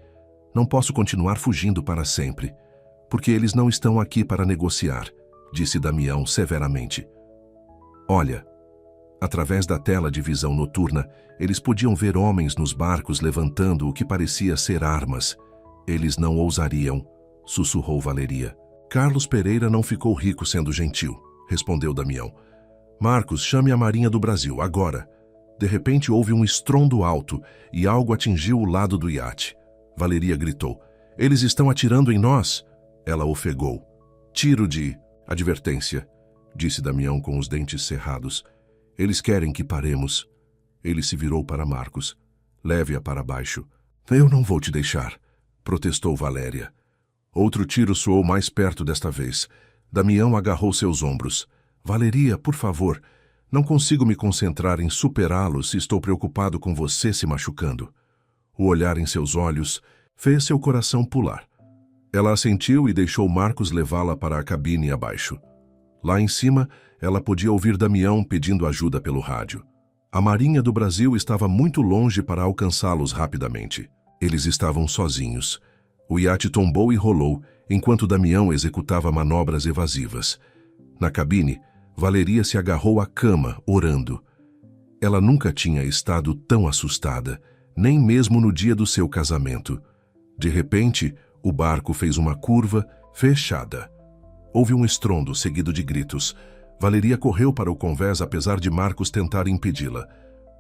Não posso continuar fugindo para sempre. Porque eles não estão aqui para negociar, disse Damião severamente. Olha, através da tela de visão noturna, eles podiam ver homens nos barcos levantando o que parecia ser armas. Eles não ousariam, sussurrou Valeria. Carlos Pereira não ficou rico sendo gentil, respondeu Damião. Marcos, chame a Marinha do Brasil, agora. De repente houve um estrondo alto e algo atingiu o lado do iate. Valeria gritou. Eles estão atirando em nós! Ela ofegou. Tiro de advertência, disse Damião com os dentes cerrados. Eles querem que paremos. Ele se virou para Marcos. Leve-a para baixo. Eu não vou te deixar, protestou Valéria. Outro tiro soou mais perto desta vez. Damião agarrou seus ombros. Valeria, por favor, não consigo me concentrar em superá-lo se estou preocupado com você se machucando. O olhar em seus olhos fez seu coração pular. Ela assentiu e deixou Marcos levá-la para a cabine abaixo. Lá em cima, ela podia ouvir Damião pedindo ajuda pelo rádio. A Marinha do Brasil estava muito longe para alcançá-los rapidamente. Eles estavam sozinhos. O iate tombou e rolou, enquanto Damião executava manobras evasivas. Na cabine, Valeria se agarrou à cama, orando. Ela nunca tinha estado tão assustada, nem mesmo no dia do seu casamento. De repente, o barco fez uma curva fechada. Houve um estrondo seguido de gritos. Valeria correu para o convés apesar de Marcos tentar impedi-la.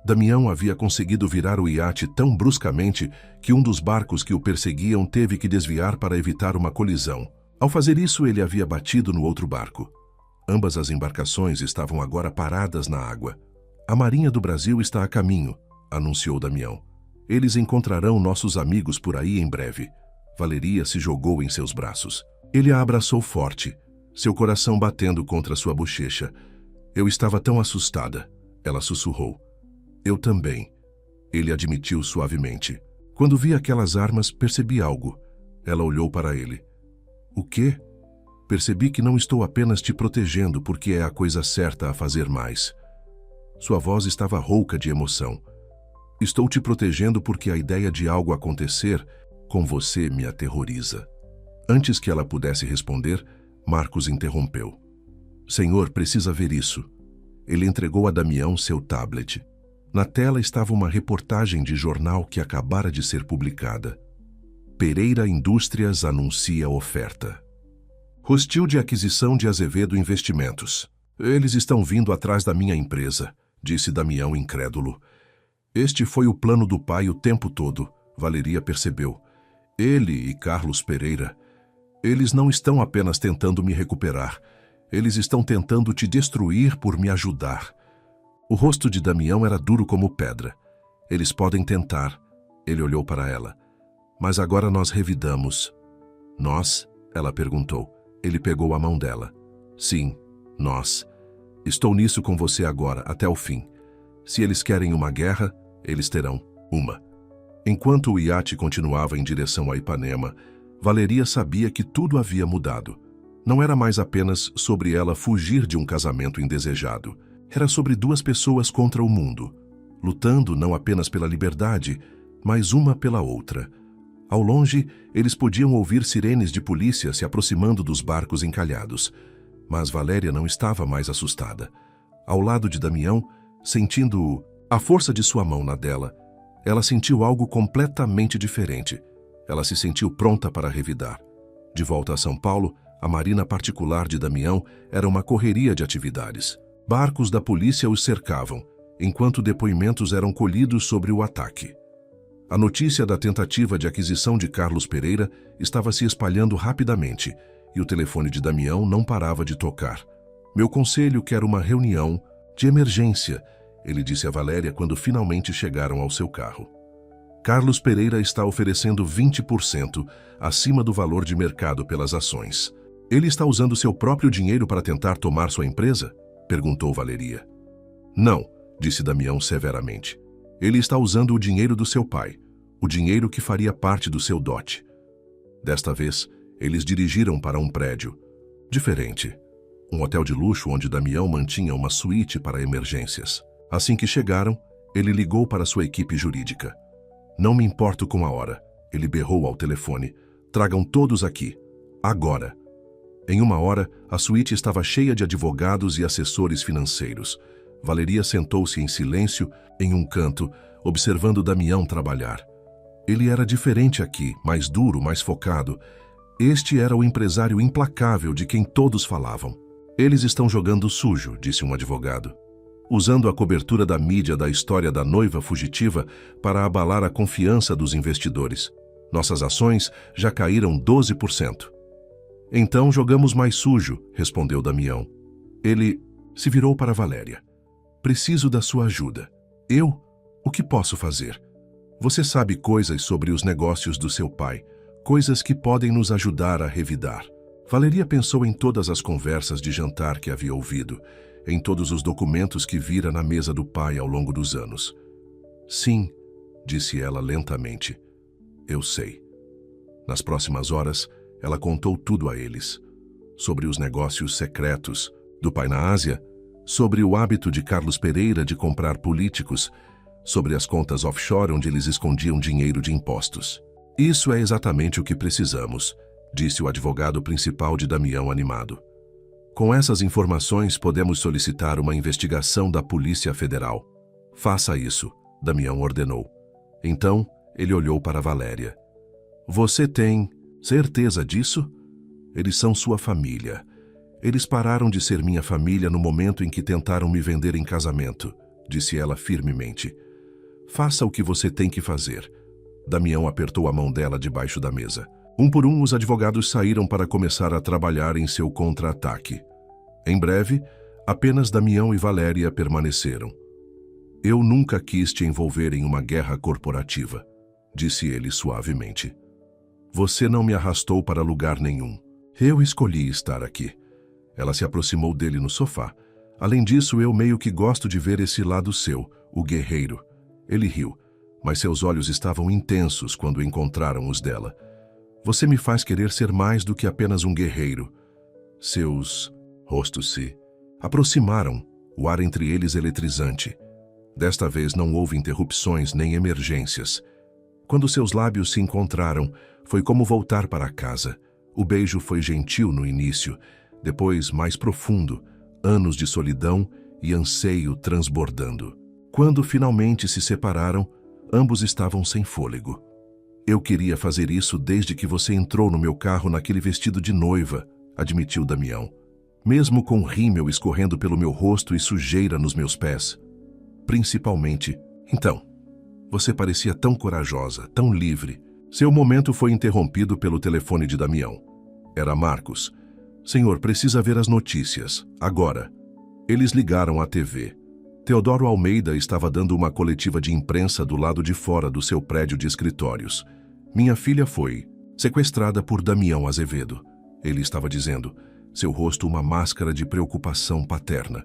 Damião havia conseguido virar o iate tão bruscamente que um dos barcos que o perseguiam teve que desviar para evitar uma colisão. Ao fazer isso, ele havia batido no outro barco. Ambas as embarcações estavam agora paradas na água. A Marinha do Brasil está a caminho, anunciou Damião. Eles encontrarão nossos amigos por aí em breve. Valeria se jogou em seus braços. Ele a abraçou forte, seu coração batendo contra sua bochecha. Eu estava tão assustada, ela sussurrou. Eu também, ele admitiu suavemente. Quando vi aquelas armas, percebi algo. Ela olhou para ele. O quê? Percebi que não estou apenas te protegendo porque é a coisa certa a fazer mais. Sua voz estava rouca de emoção. Estou te protegendo porque a ideia de algo acontecer com você me aterroriza. Antes que ela pudesse responder, Marcos interrompeu. Senhor, precisa ver isso. Ele entregou a Damião seu tablet. Na tela estava uma reportagem de jornal que acabara de ser publicada. Pereira Indústrias anuncia oferta. Hostil de aquisição de Azevedo Investimentos. Eles estão vindo atrás da minha empresa, disse Damião incrédulo. Este foi o plano do pai o tempo todo, Valeria percebeu. Ele e Carlos Pereira. Eles não estão apenas tentando me recuperar. Eles estão tentando te destruir por me ajudar. O rosto de Damião era duro como pedra. Eles podem tentar. Ele olhou para ela. Mas agora nós revidamos. Nós? Ela perguntou. Ele pegou a mão dela. Sim, nós. Estou nisso com você agora, até o fim. Se eles querem uma guerra, eles terão uma. Enquanto o iate continuava em direção a Ipanema, Valeria sabia que tudo havia mudado. Não era mais apenas sobre ela fugir de um casamento indesejado. Era sobre duas pessoas contra o mundo, lutando não apenas pela liberdade, mas uma pela outra. Ao longe, eles podiam ouvir sirenes de polícia se aproximando dos barcos encalhados. Mas Valéria não estava mais assustada. Ao lado de Damião, sentindo a força de sua mão na dela, ela sentiu algo completamente diferente. Ela se sentiu pronta para revidar. De volta a São Paulo, a marina particular de Damião era uma correria de atividades. Barcos da polícia os cercavam, enquanto depoimentos eram colhidos sobre o ataque. A notícia da tentativa de aquisição de Carlos Pereira estava se espalhando rapidamente e o telefone de Damião não parava de tocar. Meu conselho quer uma reunião de emergência, ele disse a Valéria quando finalmente chegaram ao seu carro. Carlos Pereira está oferecendo 20% acima do valor de mercado pelas ações. Ele está usando seu próprio dinheiro para tentar tomar sua empresa? Perguntou Valeria. Não, disse Damião severamente. Ele está usando o dinheiro do seu pai, o dinheiro que faria parte do seu dote. Desta vez, eles dirigiram para um prédio diferente, um hotel de luxo onde Damião mantinha uma suíte para emergências. Assim que chegaram, ele ligou para sua equipe jurídica. Não me importo com a hora, ele berrou ao telefone. Tragam todos aqui, agora. Em uma hora, a suíte estava cheia de advogados e assessores financeiros. Valeria sentou-se em silêncio, em um canto, observando Damião trabalhar. Ele era diferente aqui, mais duro, mais focado. Este era o empresário implacável de quem todos falavam. Eles estão jogando sujo, disse um advogado, usando a cobertura da mídia da história da noiva fugitiva para abalar a confiança dos investidores. Nossas ações já caíram 12%. Então jogamos mais sujo, respondeu Damião. Ele se virou para Valéria. Preciso da sua ajuda. Eu? O que posso fazer? Você sabe coisas sobre os negócios do seu pai, coisas que podem nos ajudar a revidar. Valeria pensou em todas as conversas de jantar que havia ouvido, em todos os documentos que vira na mesa do pai ao longo dos anos. Sim, disse ela lentamente. Eu sei. Nas próximas horas, ela contou tudo a eles. Sobre os negócios secretos do pai na Ásia, sobre o hábito de Carlos Pereira de comprar políticos, sobre as contas offshore onde eles escondiam dinheiro de impostos. Isso é exatamente o que precisamos, disse o advogado principal de Damião animado. Com essas informações, podemos solicitar uma investigação da Polícia Federal. Faça isso, Damião ordenou. Então, ele olhou para Valéria. Você tem certeza disso? Eles são sua família. Eles pararam de ser minha família no momento em que tentaram me vender em casamento, disse ela firmemente. Faça o que você tem que fazer. Damião apertou a mão dela debaixo da mesa. Um por um, os advogados saíram para começar a trabalhar em seu contra-ataque. Em breve, apenas Damião e Valéria permaneceram. Eu nunca quis te envolver em uma guerra corporativa, disse ele suavemente. Você não me arrastou para lugar nenhum. Eu escolhi estar aqui. Ela se aproximou dele no sofá. Além disso, eu meio que gosto de ver esse lado seu, o guerreiro. Ele riu, mas seus olhos estavam intensos quando encontraram os dela. Você me faz querer ser mais do que apenas um guerreiro. Seus rostos se aproximaram, o ar entre eles eletrizante. Desta vez não houve interrupções nem emergências. Quando seus lábios se encontraram, foi como voltar para casa. O beijo foi gentil no início, depois mais profundo, anos de solidão e anseio transbordando. Quando finalmente se separaram, ambos estavam sem fôlego. Eu queria fazer isso desde que você entrou no meu carro naquele vestido de noiva, admitiu Damião. Mesmo com rímel escorrendo pelo meu rosto e sujeira nos meus pés. Principalmente, então, você parecia tão corajosa, tão livre. Seu momento foi interrompido pelo telefone de Damião. Era Marcos. Senhor, precisa ver as notícias, agora. Eles ligaram à TV. Teodoro Almeida estava dando uma coletiva de imprensa do lado de fora do seu prédio de escritórios. Minha filha foi sequestrada por Damião Azevedo. Ele estava dizendo, seu rosto uma máscara de preocupação paterna.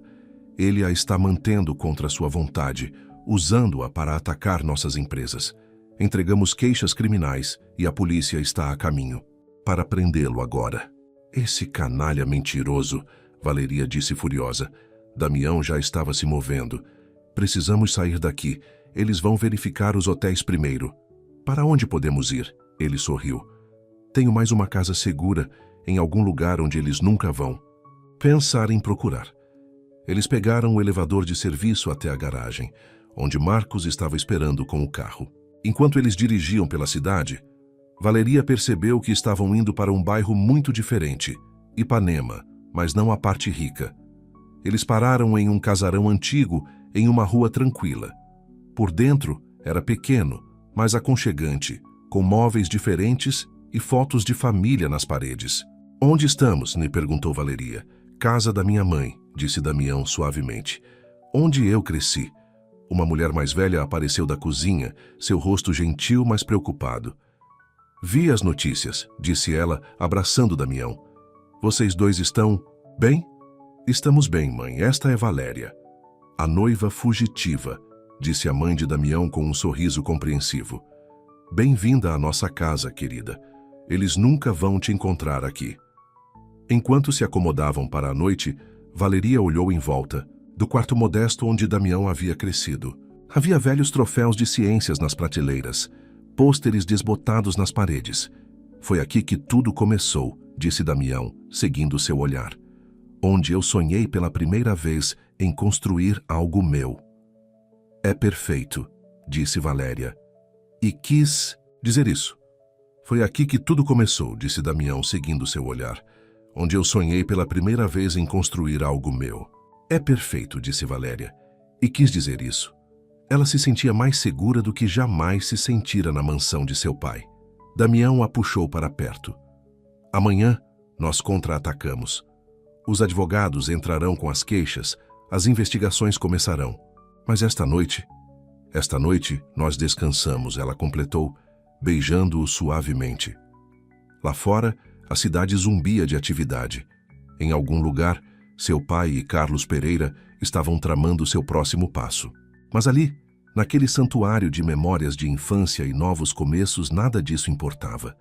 Ele a está mantendo contra sua vontade, usando-a para atacar nossas empresas. Entregamos queixas criminais e a polícia está a caminho. Para prendê-lo agora. Esse canalha mentiroso, Valeria disse furiosa. Damião já estava se movendo. Precisamos sair daqui. Eles vão verificar os hotéis primeiro. Para onde podemos ir? Ele sorriu. Tenho mais uma casa segura, em algum lugar onde eles nunca vão. Pensar em procurar. Eles pegaram o elevador de serviço até a garagem, onde Marcos estava esperando com o carro. Enquanto eles dirigiam pela cidade, Valeria percebeu que estavam indo para um bairro muito diferente, Ipanema, mas não a parte rica. Eles pararam em um casarão antigo, em uma rua tranquila. Por dentro, era pequeno, mas aconchegante, com móveis diferentes e fotos de família nas paredes. Onde estamos? Me perguntou Valeria. Casa da minha mãe, disse Damião suavemente. Onde eu cresci. Uma mulher mais velha apareceu da cozinha, seu rosto gentil, mas preocupado. Vi as notícias, disse ela, abraçando Damião. Vocês dois estão bem? Estamos bem, mãe. Esta é Valéria. A noiva fugitiva, disse a mãe de Damião com um sorriso compreensivo. Bem-vinda à nossa casa, querida. Eles nunca vão te encontrar aqui. Enquanto se acomodavam para a noite, Valeria olhou em volta, do quarto modesto onde Damião havia crescido. Havia velhos troféus de ciências nas prateleiras, pôsteres desbotados nas paredes. Foi aqui que tudo começou, disse Damião, seguindo seu olhar. Onde eu sonhei pela primeira vez em construir algo meu. É perfeito, disse Valéria. E quis dizer isso. Foi aqui que tudo começou, disse Damião, seguindo seu olhar. Onde eu sonhei pela primeira vez em construir algo meu. É perfeito, disse Valéria. E quis dizer isso. Ela se sentia mais segura do que jamais se sentira na mansão de seu pai. Damião a puxou para perto. Amanhã, nós contra-atacamos. Os advogados entrarão com as queixas, as investigações começarão. Mas esta noite, nós descansamos, ela completou, beijando-o suavemente. Lá fora, a cidade zumbia de atividade. Em algum lugar, seu pai e Carlos Pereira estavam tramando seu próximo passo. Mas ali, naquele santuário de memórias de infância e novos começos, nada disso importava.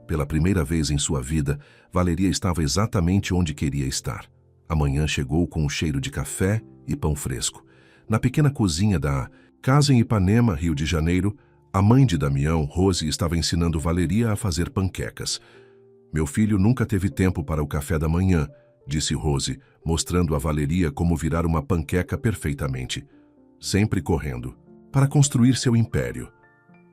Pela primeira vez em sua vida, Valeria estava exatamente onde queria estar. A manhã chegou com um cheiro de café e pão fresco. Na pequena cozinha da casa em Ipanema, Rio de Janeiro, a mãe de Damião, Rose, estava ensinando Valeria a fazer panquecas. Meu filho nunca teve tempo para o café da manhã, disse Rose, mostrando a Valeria como virar uma panqueca perfeitamente. Sempre correndo, para construir seu império.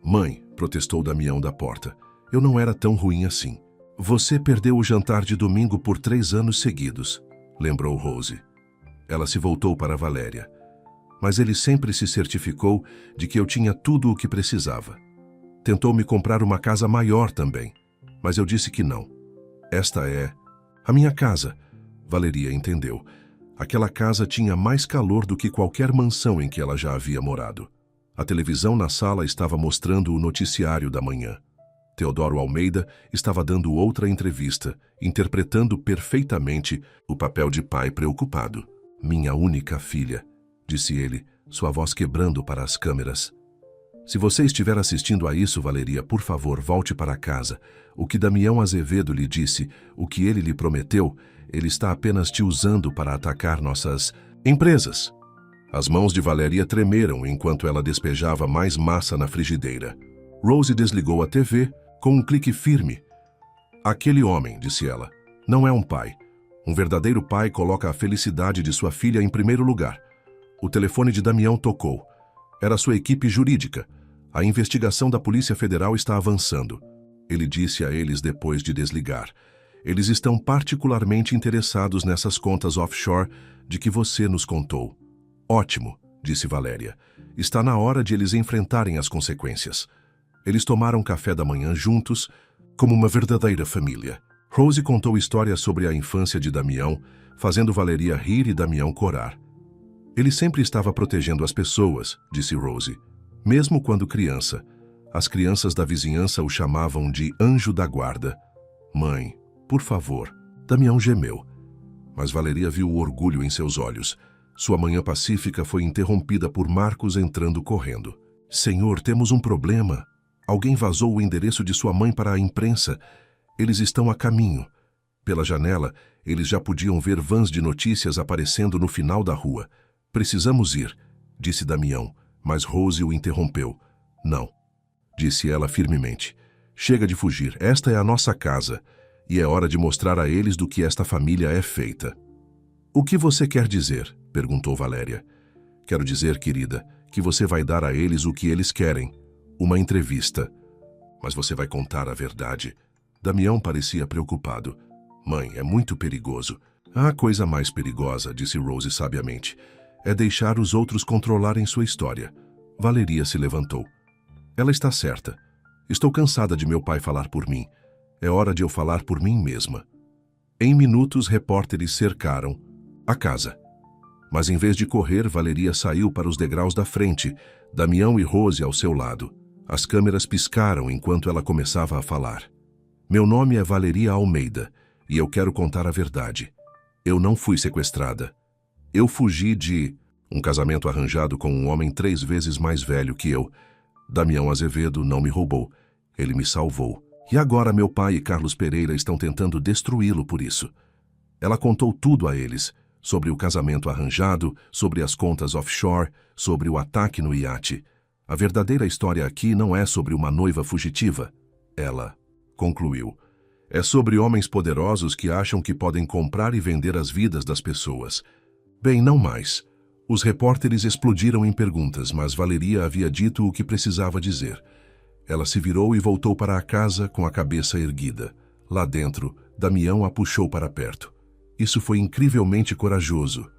Mãe, protestou Damião da porta, Eu não era tão ruim assim. Você perdeu o jantar de domingo por 3 anos seguidos, lembrou Rose. Ela se voltou para Valéria. Mas ele sempre se certificou de que eu tinha tudo o que precisava. Tentou me comprar uma casa maior também, mas eu disse que não. Esta é a minha casa, Valeria entendeu. Aquela casa tinha mais calor do que qualquer mansão em que ela já havia morado. A televisão na sala estava mostrando o noticiário da manhã. Teodoro Almeida estava dando outra entrevista, interpretando perfeitamente o papel de pai preocupado. Minha única filha, disse ele, sua voz quebrando para as câmeras. Se você estiver assistindo a isso, Valeria, por favor, volte para casa. O que Damião Azevedo lhe disse, o que ele lhe prometeu, ele está apenas te usando para atacar nossas empresas. As mãos de Valeria tremeram enquanto ela despejava mais massa na frigideira. Rose desligou a TV com um clique firme. Aquele homem, disse ela, não é um pai. Um verdadeiro pai coloca a felicidade de sua filha em primeiro lugar. O telefone de Damião tocou. Era sua equipe jurídica. A investigação da Polícia Federal está avançando. Ele disse a eles depois de desligar. Eles estão particularmente interessados nessas contas offshore de que você nos contou. Ótimo, disse Valéria. Está na hora de eles enfrentarem as consequências. Eles tomaram café da manhã juntos, como uma verdadeira família. Rose contou histórias sobre a infância de Damião, fazendo Valeria rir e Damião corar. Ele sempre estava protegendo as pessoas, disse Rose. Mesmo quando criança. As crianças da vizinhança o chamavam de anjo da guarda. Mãe, por favor. Damião gemeu. Mas Valeria viu o orgulho em seus olhos. Sua manhã pacífica foi interrompida por Marcos entrando correndo. Senhor, temos um problema. Alguém vazou o endereço de sua mãe para a imprensa. Eles estão a caminho. Pela janela, eles já podiam ver vans de notícias aparecendo no final da rua. Precisamos ir, disse Damião, mas Rose o interrompeu. Não, disse ela firmemente. Chega de fugir, esta é a nossa casa, e é hora de mostrar a eles do que esta família é feita. O que você quer dizer? Perguntou Valéria. Quero dizer, querida, que você vai dar a eles o que eles querem. Uma entrevista. Mas você vai contar a verdade. Damião parecia preocupado. Mãe, é muito perigoso. A coisa mais perigosa, disse Rose sabiamente, é deixar os outros controlarem sua história. Valeria se levantou. Ela está certa. Estou cansada de meu pai falar por mim. É hora de eu falar por mim mesma. Em minutos, repórteres cercaram a casa. Mas em vez de correr, Valeria saiu para os degraus da frente, Damião e Rose ao seu lado. As câmeras piscaram enquanto ela começava a falar. Meu nome é Valeria Almeida, e eu quero contar a verdade. Eu não fui sequestrada. Eu fugi de um casamento arranjado com um homem 3 vezes mais velho que eu. Damião Azevedo não me roubou. Ele me salvou. E agora meu pai e Carlos Pereira estão tentando destruí-lo por isso. Ela contou tudo a eles, sobre o casamento arranjado, sobre as contas offshore, sobre o ataque no iate. A verdadeira história aqui não é sobre uma noiva fugitiva. Ela concluiu. É sobre homens poderosos que acham que podem comprar e vender as vidas das pessoas. Bem, não mais. Os repórteres explodiram em perguntas, mas Valeria havia dito o que precisava dizer. Ela se virou e voltou para a casa com a cabeça erguida. Lá dentro, Damião a puxou para perto. Isso foi incrivelmente corajoso.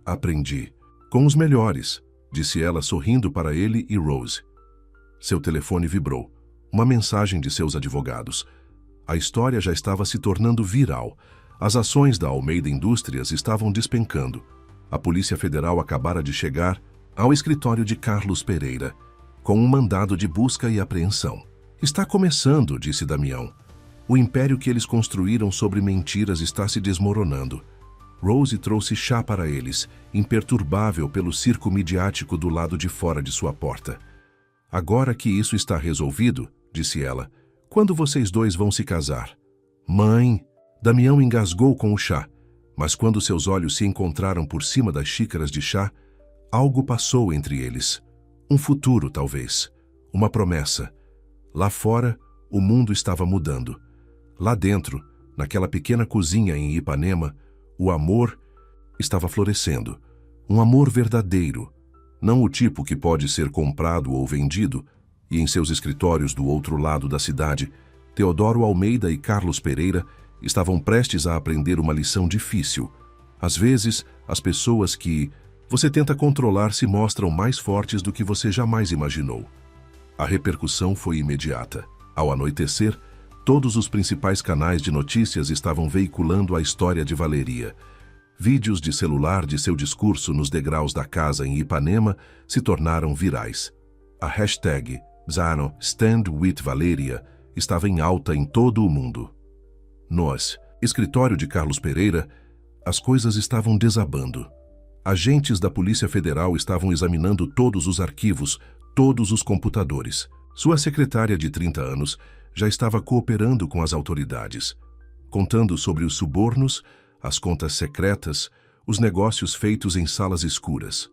Aprendi. Com os melhores, disse ela sorrindo para ele e Rose. Seu telefone vibrou. Uma mensagem de seus advogados. A história já estava se tornando viral. As ações da Almeida Indústrias estavam despencando. A Polícia Federal acabara de chegar ao escritório de Carlos Pereira, com um mandado de busca e apreensão. Está começando, disse Damião. O império que eles construíram sobre mentiras está se desmoronando. Rose trouxe chá para eles, imperturbável pelo circo midiático do lado de fora de sua porta. Agora que isso está resolvido, disse ela, quando vocês dois vão se casar? Mãe! Damião engasgou com o chá, mas quando seus olhos se encontraram por cima das xícaras de chá, algo passou entre eles. Um futuro, talvez. Uma promessa. Lá fora, o mundo estava mudando. Lá dentro, naquela pequena cozinha em Ipanema, o amor estava florescendo. Um amor verdadeiro. Não o tipo que pode ser comprado ou vendido, e em seus escritórios do outro lado da cidade, Teodoro Almeida e Carlos Pereira estavam prestes a aprender uma lição difícil. Às vezes, as pessoas que você tenta controlar se mostram mais fortes do que você jamais imaginou. A repercussão foi imediata. Ao anoitecer, todos os principais canais de notícias estavam veiculando a história de Valeria. Vídeos de celular de seu discurso nos degraus da casa em Ipanema se tornaram virais. A hashtag Zano Stand with Valeria estava em alta em todo o mundo. Nós, escritório de Carlos Pereira, as coisas estavam desabando. Agentes da Polícia Federal estavam examinando todos os arquivos, todos os computadores. Sua secretária de 30 anos já estava cooperando com as autoridades, contando sobre os subornos, as contas secretas, os negócios feitos em salas escuras.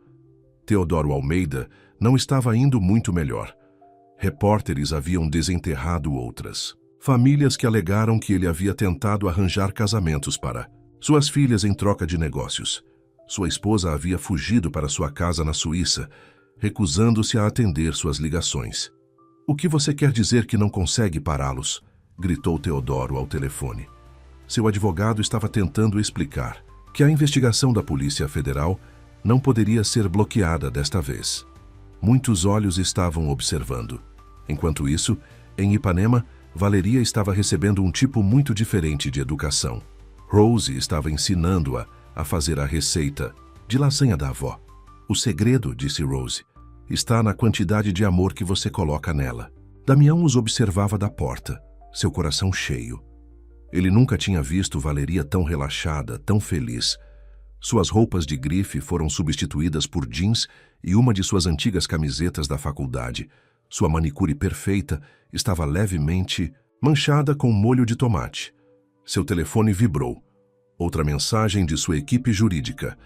Teodoro Almeida não estava indo muito melhor. Repórteres haviam desenterrado outras. Famílias que alegaram que ele havia tentado arranjar casamentos para suas filhas em troca de negócios. Sua esposa havia fugido para sua casa na Suíça, recusando-se a atender suas ligações. "O que você quer dizer que não consegue pará-los?" gritou Teodoro ao telefone. Seu advogado estava tentando explicar que a investigação da Polícia Federal não poderia ser bloqueada desta vez. Muitos olhos estavam observando. Enquanto isso, em Ipanema, Valeria estava recebendo um tipo muito diferente de educação. Rose estava ensinando-a a fazer a receita de lasanha da avó. "O segredo", disse Rose, "está na quantidade de amor que você coloca nela." Damião os observava da porta, seu coração cheio. Ele nunca tinha visto Valeria tão relaxada, tão feliz. Suas roupas de grife foram substituídas por jeans e uma de suas antigas camisetas da faculdade. Sua manicure perfeita estava levemente manchada com molho de tomate. Seu telefone vibrou. Outra mensagem de sua equipe jurídica.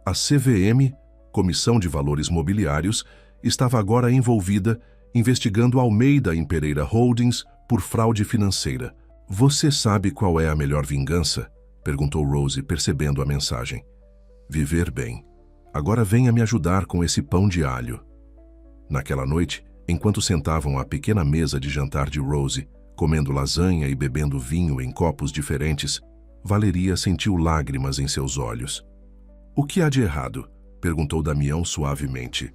A CVM, Comissão de Valores Mobiliários, estava agora envolvida, investigando Almeida em Pereira Holdings por fraude financeira. "Você sabe qual é a melhor vingança?" perguntou Rose, percebendo a mensagem. "Viver bem. Agora venha me ajudar com esse pão de alho." Naquela noite, enquanto sentavam à pequena mesa de jantar de Rose, comendo lasanha e bebendo vinho em copos diferentes, Valeria sentiu lágrimas em seus olhos. "O que há de errado?" perguntou Damião suavemente.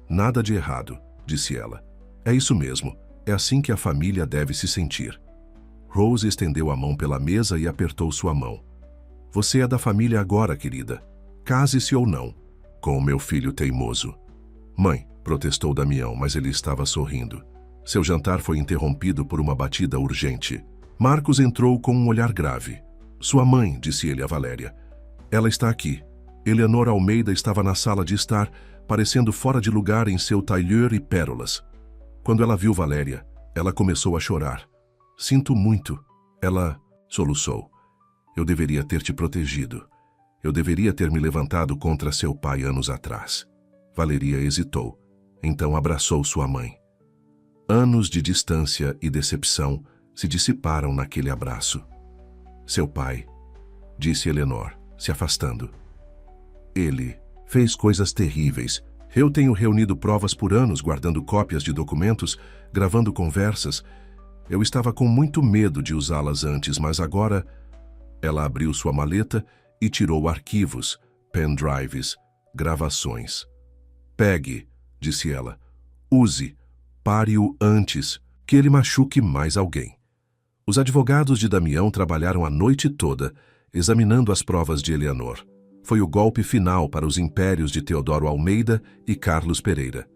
"Nada de errado", disse ela. "É isso mesmo. É assim que a família deve se sentir." Rose estendeu a mão pela mesa e apertou sua mão. "Você é da família agora, querida. Case-se ou não com o meu filho teimoso." "Mãe", protestou Damião, mas ele estava sorrindo. Seu jantar foi interrompido por uma batida urgente. Marcos entrou com um olhar grave. "Sua mãe", disse ele a Valéria. "Ela está aqui." Eleanor Almeida estava na sala de estar, parecendo fora de lugar em seu tailleur e pérolas. Quando ela viu Valéria, ela começou a chorar. "Sinto muito." Ela soluçou. "Eu deveria ter te protegido. Eu deveria ter me levantado contra seu pai anos atrás." Valeria hesitou. Então abraçou sua mãe. Anos de distância e decepção se dissiparam naquele abraço. "Seu pai", disse Eleanor, se afastando. "Ele fez coisas terríveis. Eu tenho reunido provas por anos, guardando cópias de documentos, gravando conversas. Eu estava com muito medo de usá-las antes, mas agora..." Ela abriu sua maleta e tirou arquivos, pendrives, gravações. "Pegue", disse ela. "Use. Pare-o antes que ele machuque mais alguém." Os advogados de Damião trabalharam a noite toda, examinando as provas de Eleanor. Foi o golpe final para os impérios de Teodoro Almeida e Carlos Pereira.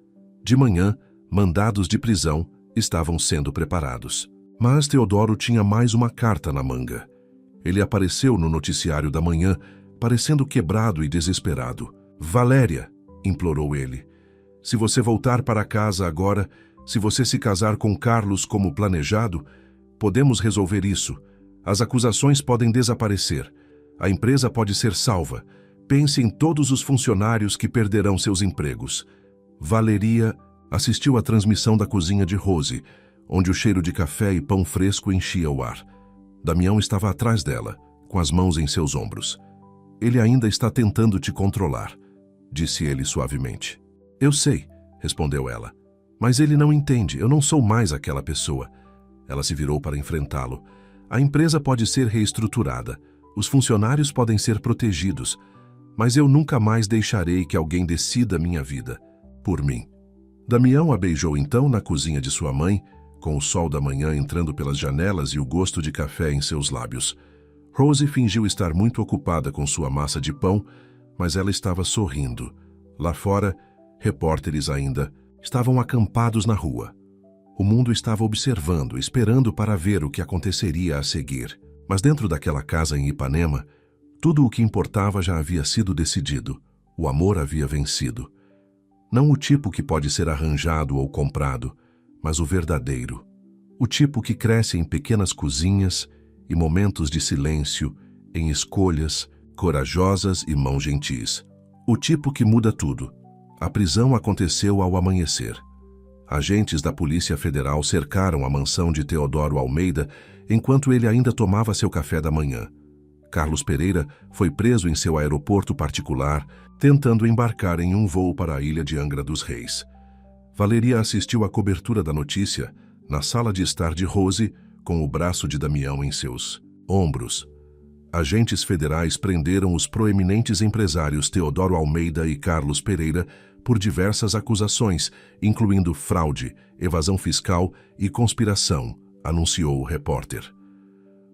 De manhã, mandados de prisão estavam sendo preparados. Mas Teodoro tinha mais uma carta na manga. Ele apareceu no noticiário da manhã, parecendo quebrado e desesperado. "Valéria", implorou ele, "se você voltar para casa agora, se você se casar com Carlos como planejado, podemos resolver isso. As acusações podem desaparecer. A empresa pode ser salva. Pense em todos os funcionários que perderão seus empregos." Valeria assistiu à transmissão da cozinha de Rose, onde o cheiro de café e pão fresco enchia o ar. Damião estava atrás dela, com as mãos em seus ombros. "Ele ainda está tentando te controlar", disse ele suavemente. "Eu sei", respondeu ela. "Mas ele não entende. Eu não sou mais aquela pessoa. Ela se virou para enfrentá-lo. A empresa pode ser reestruturada. Os funcionários podem ser protegidos. Mas eu nunca mais deixarei que alguém decida minha vida por mim. Damião a beijou então na cozinha de sua mãe, com o sol da manhã entrando pelas janelas e o gosto de café em seus lábios. Rose fingiu estar muito ocupada com sua massa de pão, mas ela estava sorrindo. Lá fora, repórteres ainda estavam acampados na rua. O mundo estava observando, esperando para ver o que aconteceria a seguir. Mas dentro daquela casa em Ipanema, tudo o que importava já havia sido decidido. O amor havia vencido. Não o tipo que pode ser arranjado ou comprado, mas o verdadeiro. O tipo que cresce em pequenas cozinhas e momentos de silêncio, em escolhas corajosas e mãos gentis. O tipo que muda tudo. A prisão aconteceu ao amanhecer. Agentes da Polícia Federal cercaram a mansão de Teodoro Almeida enquanto ele ainda tomava seu café da manhã. Carlos Pereira foi preso em seu aeroporto particular, tentando embarcar em um voo para a ilha de Angra dos Reis. Valeria assistiu à cobertura da notícia na sala de estar de Rose, com o braço de Damião em seus ombros. Agentes federais prenderam os proeminentes empresários Teodoro Almeida e Carlos Pereira por diversas acusações, incluindo fraude, evasão fiscal e conspiração, anunciou o repórter.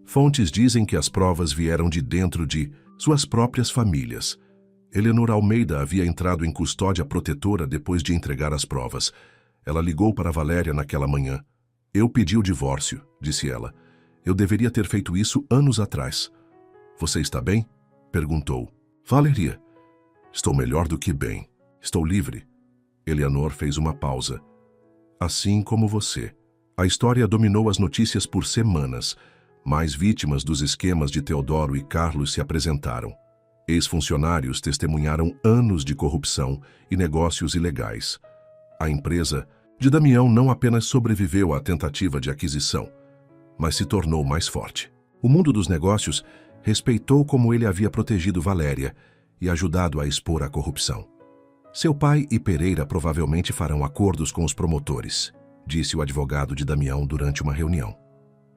Fontes dizem que as provas vieram de dentro de suas próprias famílias. Eleanor Almeida havia entrado em custódia protetora depois de entregar as provas. Ela ligou para Valéria naquela manhã. Eu pedi o divórcio, disse ela. Eu deveria ter feito isso anos atrás. Você está bem? Perguntou. Valeria. Estou melhor do que bem. Estou livre. Eleanor fez uma pausa. Assim como você. A história dominou as notícias por semanas. Mais vítimas dos esquemas de Teodoro e Carlos se apresentaram. Ex-funcionários testemunharam anos de corrupção e negócios ilegais. A empresa de Damião não apenas sobreviveu à tentativa de aquisição, mas se tornou mais forte. O mundo dos negócios respeitou como ele havia protegido Valéria e ajudado a expor a corrupção. Seu pai e Pereira provavelmente farão acordos com os promotores, disse o advogado de Damião durante uma reunião.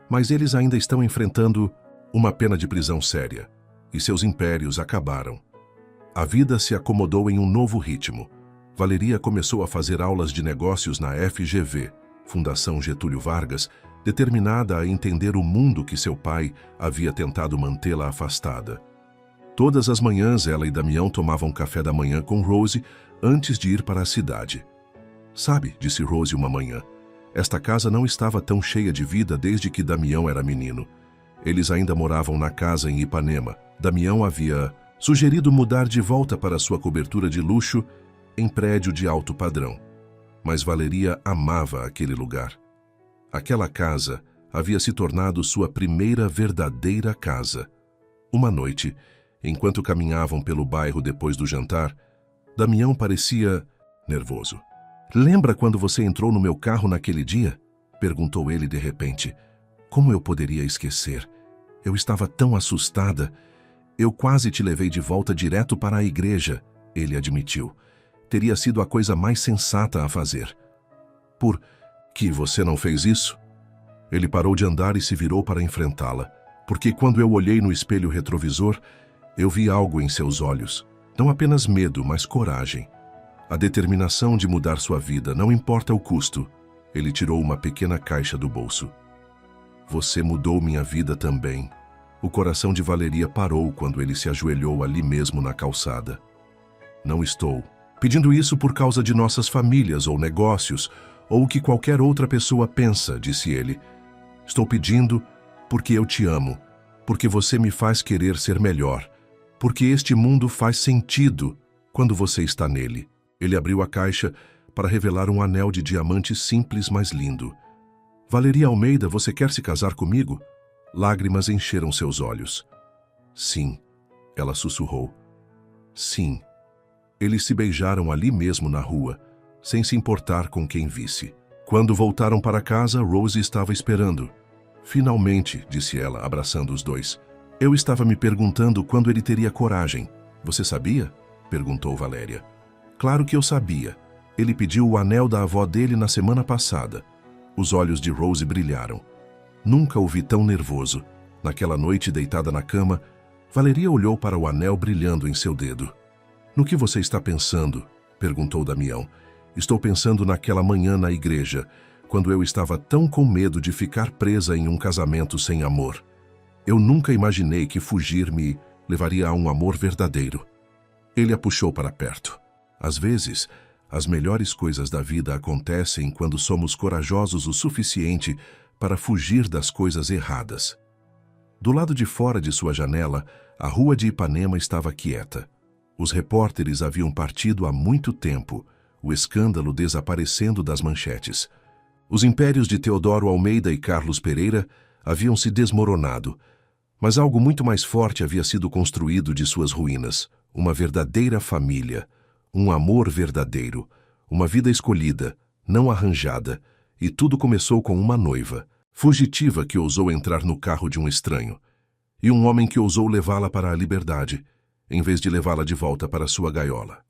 Mas eles ainda estão enfrentando uma pena de prisão séria, e seus impérios acabaram. A vida se acomodou em um novo ritmo. Valeria começou a fazer aulas de negócios na FGV, Fundação Getúlio Vargas, determinada a entender o mundo que seu pai havia tentado mantê-la afastada. Todas as manhãs ela e Damião tomavam café da manhã com Rose antes de ir para a cidade. Sabe, disse Rose uma manhã, esta casa não estava tão cheia de vida desde que Damião era menino. Eles ainda moravam na casa em Ipanema. Damião havia sugerido mudar de volta para sua cobertura de luxo em prédio de alto padrão. Mas Valeria amava aquele lugar. Aquela casa havia se tornado sua primeira verdadeira casa. Uma noite, enquanto caminhavam pelo bairro depois do jantar, Damião parecia nervoso. Lembra quando você entrou no meu carro naquele dia? Perguntou ele de repente. Como eu poderia esquecer? Eu estava tão assustada. Eu quase te levei de volta direto para a igreja, ele admitiu. Teria sido a coisa mais sensata a fazer. Por que você não fez isso? Ele parou de andar e se virou para enfrentá-la, porque quando eu olhei no espelho retrovisor, eu vi algo em seus olhos. Não apenas medo, mas coragem. A determinação de mudar sua vida, não importa o custo. Ele tirou uma pequena caixa do bolso. Você mudou minha vida também. O coração de Valeria parou quando ele se ajoelhou ali mesmo na calçada. Não estou pedindo isso por causa de nossas famílias ou negócios, ou o que qualquer outra pessoa pensa, disse ele. Estou pedindo porque eu te amo, porque você me faz querer ser melhor, porque este mundo faz sentido quando você está nele. Ele abriu a caixa para revelar um anel de diamante simples, mas lindo. Valeria Almeida, você quer se casar comigo? Lágrimas encheram seus olhos. Sim, ela sussurrou. Sim. Eles se beijaram ali mesmo na rua, sem se importar com quem visse. Quando voltaram para casa, Rose estava esperando. Finalmente, disse ela, abraçando os dois. Eu estava me perguntando quando ele teria coragem. Você sabia? Perguntou Valéria. Claro que eu sabia. Ele pediu o anel da avó dele na semana passada. Os olhos de Rose brilharam. Nunca o vi tão nervoso. Naquela noite, deitada na cama, Valeria olhou para o anel brilhando em seu dedo. No que você está pensando? Perguntou Damião. Estou pensando naquela manhã na igreja, quando eu estava tão com medo de ficar presa em um casamento sem amor. Eu nunca imaginei que fugir me levaria a um amor verdadeiro. Ele a puxou para perto. Às vezes, as melhores coisas da vida acontecem quando somos corajosos o suficiente para fugir das coisas erradas. Do lado de fora de sua janela, a rua de Ipanema estava quieta. Os repórteres haviam partido há muito tempo, o escândalo desaparecendo das manchetes. Os impérios de Teodoro Almeida e Carlos Pereira haviam se desmoronado, mas algo muito mais forte havia sido construído de suas ruínas, uma verdadeira família, um amor verdadeiro, uma vida escolhida, não arranjada, e tudo começou com uma noiva, fugitiva que ousou entrar no carro de um estranho, e um homem que ousou levá-la para a liberdade, em vez de levá-la de volta para sua gaiola.